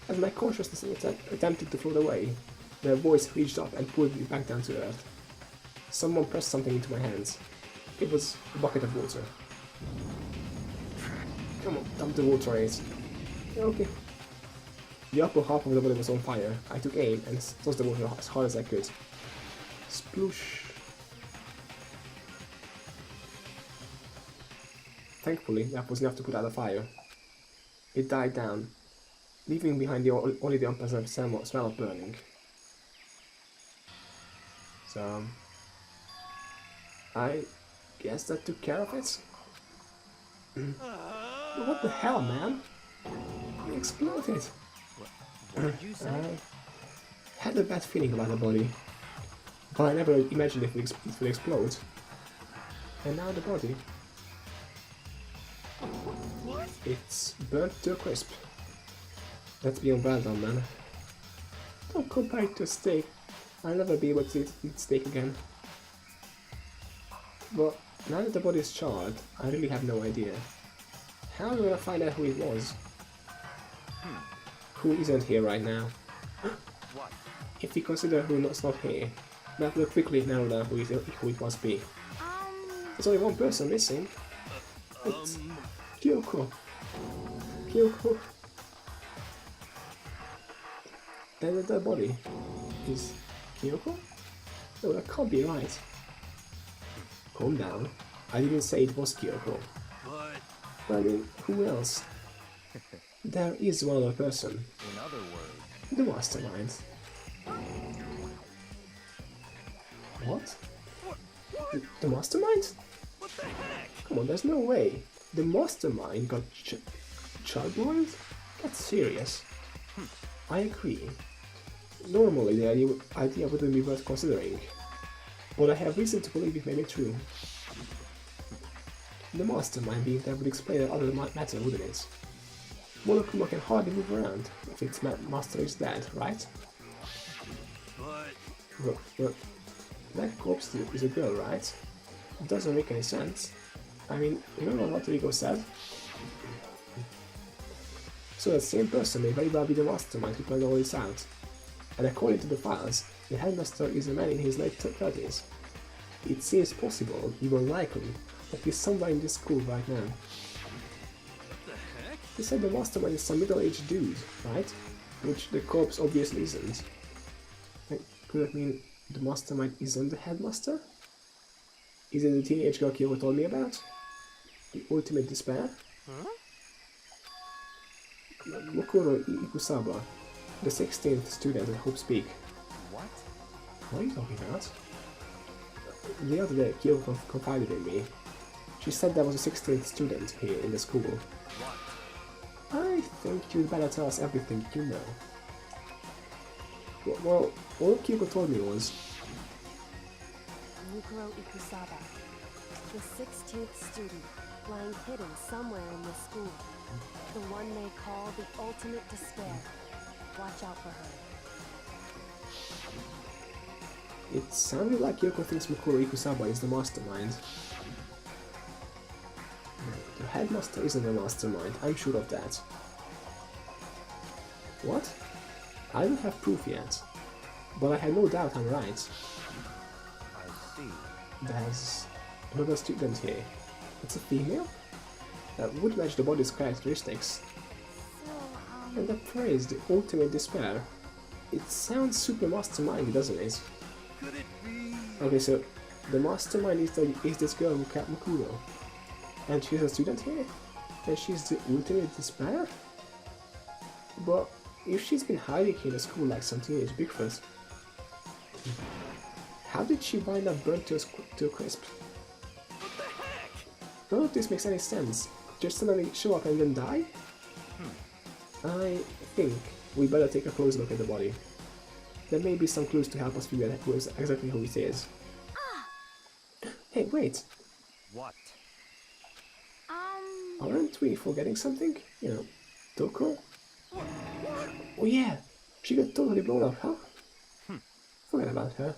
As my consciousness attempted to float away, their voice reached up and pulled me back down to earth. Someone pressed something into my hands. It was a bucket of water. Come on, dump the water on it. Okay. The upper half of the body was on fire. I took aim and tossed the water as hard as I could. Sploosh. Thankfully, that was enough to put out the fire. It died down, leaving behind only the unpleasant smell of burning. So, I guess that took care of it. What the hell, man? It exploded. What did you say? I had a bad feeling about the body, but I never imagined it would explode. And now the body. It's burnt to a crisp. That's beyond well done, man. Don't compare it to a steak. I'll never be able to eat steak again. But now that the body is charred, I really have no idea. How am I gonna find out who it was? Who isn't here right now? What? If we consider who's not here, that will quickly narrow down who it must be. There's only one person missing. It's Kyoko. Kyoko. And the body is Kyoko? No, that can't be right. Calm down. I didn't say it was Kyoko. But I mean, who else? There is one other person. In other words, The mastermind. What? The mastermind? what the heck? Come on, there's no way. The mastermind got charbroiled? That's serious. I agree. Normally the idea wouldn't be worth considering, but I have reason to believe it may be true. The mastermind being there would explain that other matter, wouldn't it? Monokuma can hardly move around if its master is dead, right? But Look, that corpse is a girl, right? It doesn't make any sense. I mean, remember what Rigo said? So that same person may very well be the mastermind who planned all this out. And according to the files, the headmaster is a man in his late 30s. It seems possible, even likely, that he's somewhere in this school right now. what the heck? He said the mastermind is some middle-aged dude, right? Which the corpse obviously isn't. Could that mean the mastermind isn't the headmaster? Is it the teenage girl Kyoko told me about? The ultimate despair? Mokuro Ikusaba, the 16th student at Hope's Peak. What? What are you talking about? The other day, Kyoko confided in me. She said there was a 16th student here in the school. What? I think you'd better tell us everything you know. Well, all Kyoko told me was... Mukuro Ikusaba, the 16th student, lying hidden somewhere in this school. The one they call the ultimate despair. Watch out for her. It sounded like Kyoko thinks Mukuro Ikusaba is the mastermind. The headmaster isn't the mastermind, I'm sure of that. What? I don't have proof yet, but I have no doubt I'm right. I see. There's another student here. It's a female? That would match the body's characteristics. So, And the phrase, the ultimate despair, it sounds super mastermindy, doesn't it? Could it be? Okay, so the mastermind is this girl Mukuro, and she's a student here, and she's the ultimate despair? But if she's been hiding here in the school like some teenage Bigfoot, how did she wind up burnt to a crisp? What the heck? None of this makes any sense. Just suddenly show up and then die? I think we better take a close look at the body. There may be some clues to help us figure out exactly who it is. Hey, wait! What? Aren't we forgetting something? You know, Toko? Oh yeah! She got totally blown up, huh? Forget about her.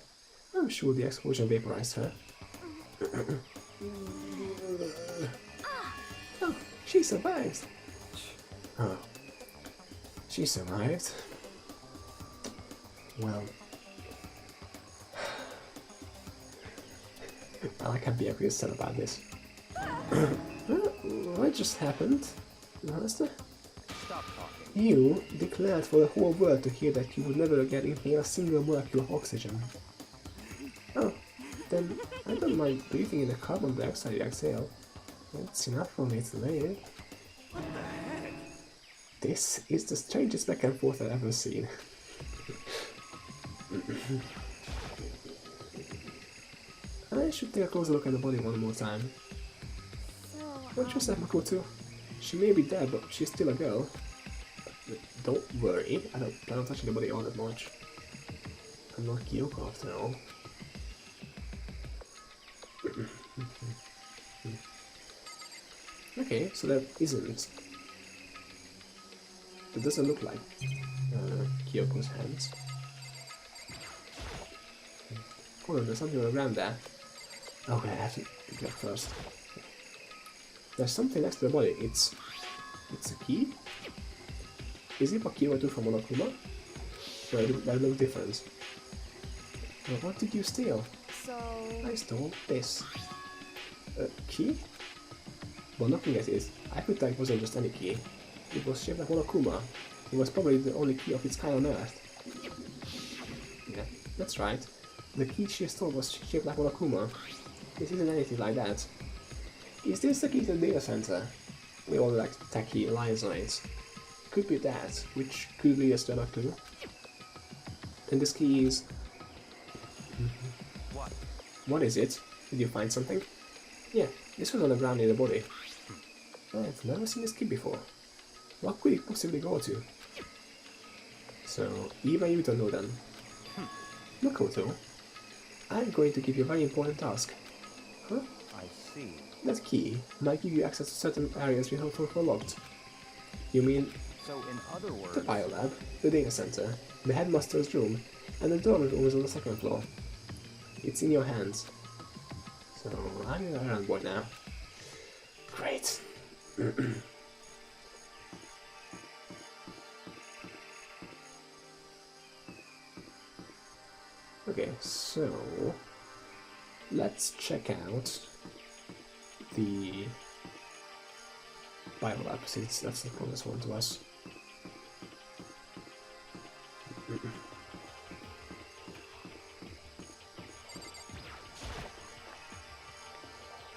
I'm sure the explosion vaporized her. Oh, she survived! Oh. She survived. Well... I can't be actually sad about this. What just happened, Master? Stop talking. You declared for the whole world to hear that you would never again inhale a single molecule of oxygen. Oh, then I don't mind breathing in the carbon dioxide you exhale. That's enough for me today. What the heck? This is the strangest back and forth I've ever seen. I should take a closer look at the body one more time. so, Watch yourself, Makoto. She may be dead, but she's still a girl. Don't worry, I don't plan on touching the body all that much. I'm not Kyoko after all. Okay, so that isn't... It doesn't look like Kyoko's hands. Oh, there's something around there. Okay, I have to pick it up first. There's something next to the body. It's a key? Is it what Kyoko took from Monokuma? No, that looks different. Well, what did you steal? So, I stole this. A key? Well, looking at it, I could tell it wasn't just any key. It was shaped like Monokuma. It was probably the only key of its kind on Earth. Yeah, that's right. The key she stole was shaped like Monokuma. It isn't anything like that. Is this the key to the data center? We all like tacky lines on it. Could be that, which could lead us to another clue. And this key is... What? What is it? Did you find something? Yeah, this was on the ground near the body. I've never seen this key before. What could it possibly go to? So, even you don't know then. Makoto, I'm going to give you a very important task. Huh? I see. That key might give you access to certain areas we have locked. You mean So, in other words, the biolab, the data center, the headmaster's room, and the dorm room is on the second floor. It's in your hands. So, I'm your errand boy now. Great. Okay, so let's check out the biolab since that's the closest one to us.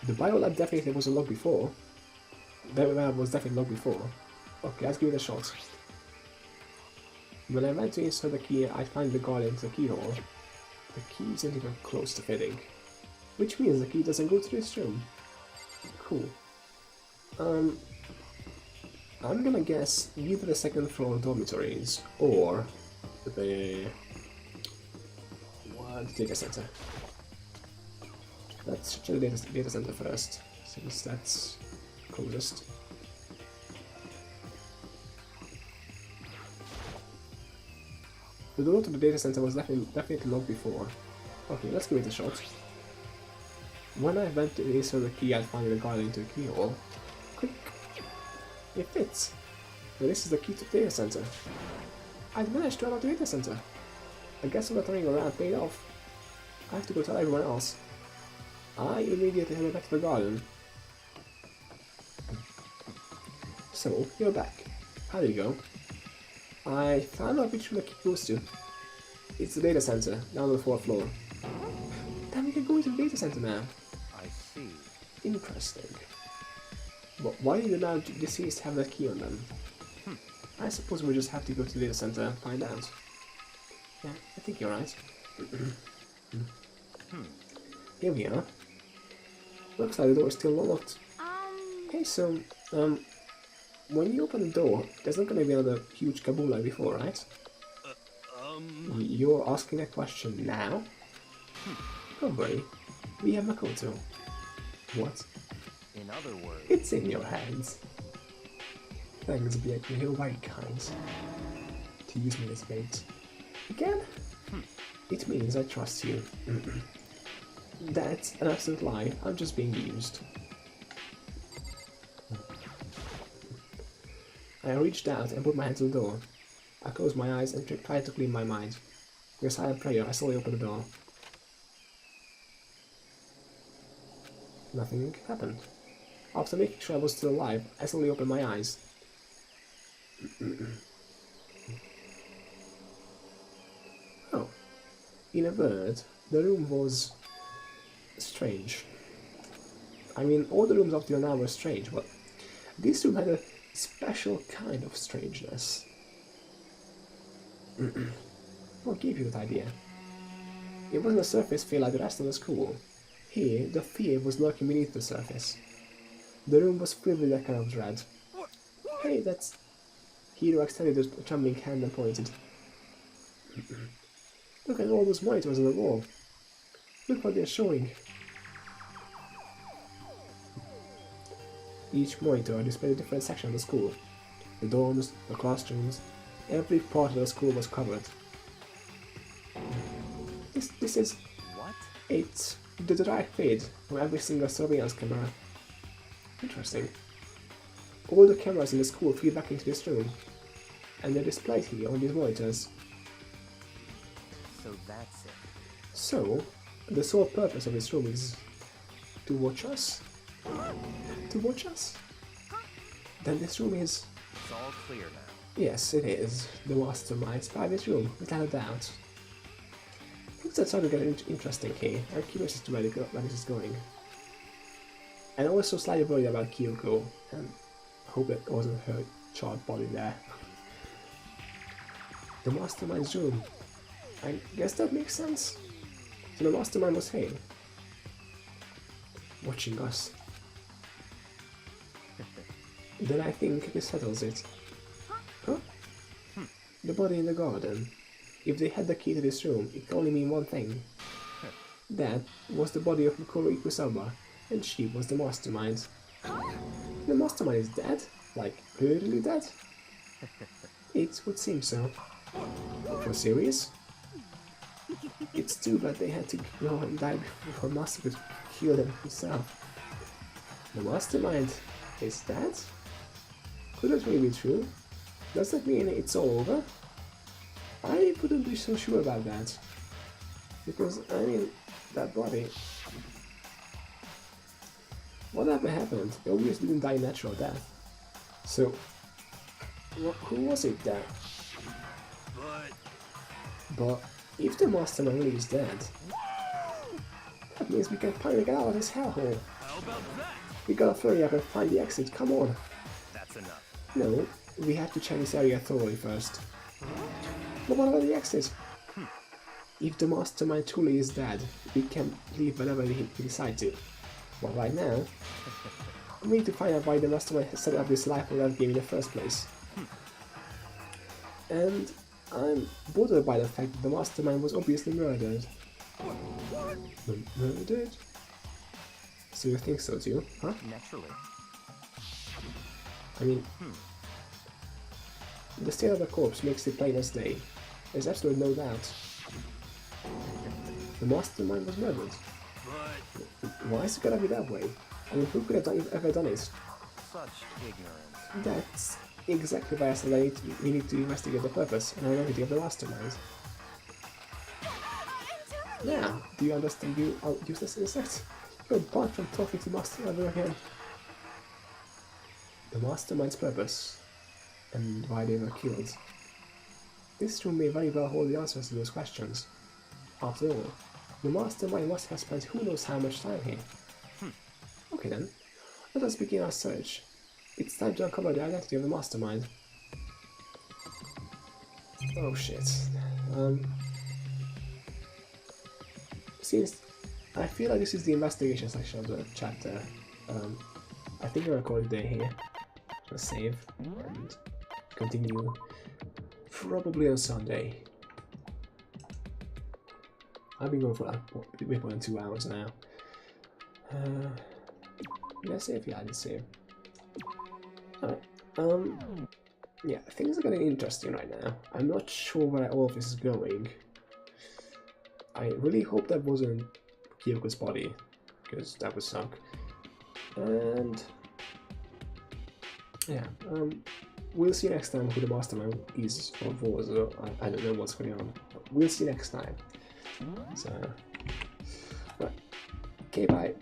The biolab definitely was locked before. That was definitely locked before. Okay, let's give it a shot. When I went to insert the key, I find the guardian to the keyhole. The key isn't even close to fitting. Which means the key doesn't go to this room. Cool. I'm gonna guess either the second floor dormitories or the data center. Let's check the data center first, since that's closest. The door to the data center was definitely locked before. Okay, let's give it a shot. When I went to insert the key, I found the guard into the keyhole. Click. It fits. So this is the key to the data center. I managed to unlock the data center. I guess what turning around paid off. I have to go tell everyone else. I immediately headed back to the garden. So, you're back. How did it go? I found out which room the key goes to. It's the data center, down on the 4th floor. Then we can go into the data center now. I see. Interesting. But why do the now deceased have that key on them? I suppose we just have to go to the data center and find out. Yeah, I think you're right. Here we are. Looks like the door is still locked. Hey, so, when you open the door, there's not gonna be another huge kaboom like before, right? You're asking a question now? Don't worry, we have Makoto. What? In other words, It's in your hands. Thanks, Blake, you're very kind. To use me as bait. Again? It means I trust you. That's an absolute lie, I'm just being used. I reached out and put my hand to the door. I closed my eyes and tried to clean my mind. With a silent prayer, I slowly opened the door. Nothing happened. After making sure I was still alive, I slowly opened my eyes. Oh. In a word, the room was strange. I mean, all the rooms up till now were strange, but this room had a special kind of strangeness. What gave you that idea? It wasn't a surface fear like the rest of the school. Here, the fear was lurking beneath the surface. The room was filled with that kind of dread. Hey, that's... Hiro extended his trembling hand and pointed. Look at all those monitors on the wall. Look what they're showing. Each monitor displayed a different section of the school. The dorms, the classrooms, every part of the school was covered. This is... what? It's the direct feed from every single surveillance camera. Interesting. All the cameras in the school feed back into this room, and they're displayed here on these monitors. So that's it. So, the sole purpose of this room is to watch us? To watch us? Then this room is... It's all clear now. Yes, it is. The mastermind's by this room, without a doubt. Things are starting to get interesting here. I'm curious as to where this is going. And I'm also slightly worried about Kyoko, and hope that wasn't her charred body there. The mastermind's room. I guess that makes sense. So the mastermind was here, watching us. Then I think this settles it. Huh? The body in the garden. If they had the key to this room, it can only mean one thing. That was the body of Mikoro Ikusaba, and she was the mastermind. The mastermind is dead? Like, really dead? It would seem so. For serious? It's too bad they had to go and die before Master could kill them himself. The mastermind is dead? Could that really be true? Does that mean it's all over? I wouldn't be so sure about that. Because, I mean, that body... Whatever happened, he obviously didn't die a natural death. So, who was it then? But if the mastermind really is dead, That means we can finally get out of this hellhole. How about that? We gotta hurry up and find the exit, come on. That's enough. No, we have to check this area thoroughly first. But what about the exit? If the mastermind truly is dead, we can leave whenever we decide to. But right now, we need to find out why the mastermind has set up this life or death game in the first place. And I'm bothered by the fact that the mastermind was obviously murdered. Murdered? So you think so too, huh? Naturally. I mean, the state of the corpse makes it plain as day. There's absolutely no doubt. The mastermind was murdered. But Why is it gonna be that way? I mean, who could have ever done it? Such ignorance. That's exactly why I said we need to investigate the purpose and identity of the mastermind. Now, do you understand, you useless insect? You're barred from talking to Master ever again. The mastermind's purpose and why they were killed. This room may very well hold the answers to those questions. After all, the mastermind must have spent who knows how much time here. Okay then, let us begin our search. It's time to uncover the identity of the mastermind. Oh shit. Since I feel like this is the investigation section of the chapter, I think I'm gonna call it a day here. Just save and continue probably on Sunday. I've been going for like a bit more than 2 hours now. Did I save? Yeah, I did save. Alright, yeah, things are getting interesting right now. I'm not sure where all of this is going. I really hope that wasn't Kyoko's body, because that would suck. And yeah, we'll see next time who the mastermind is or was. Or I don't know what's going on. We'll see next time. So, right. Okay, bye.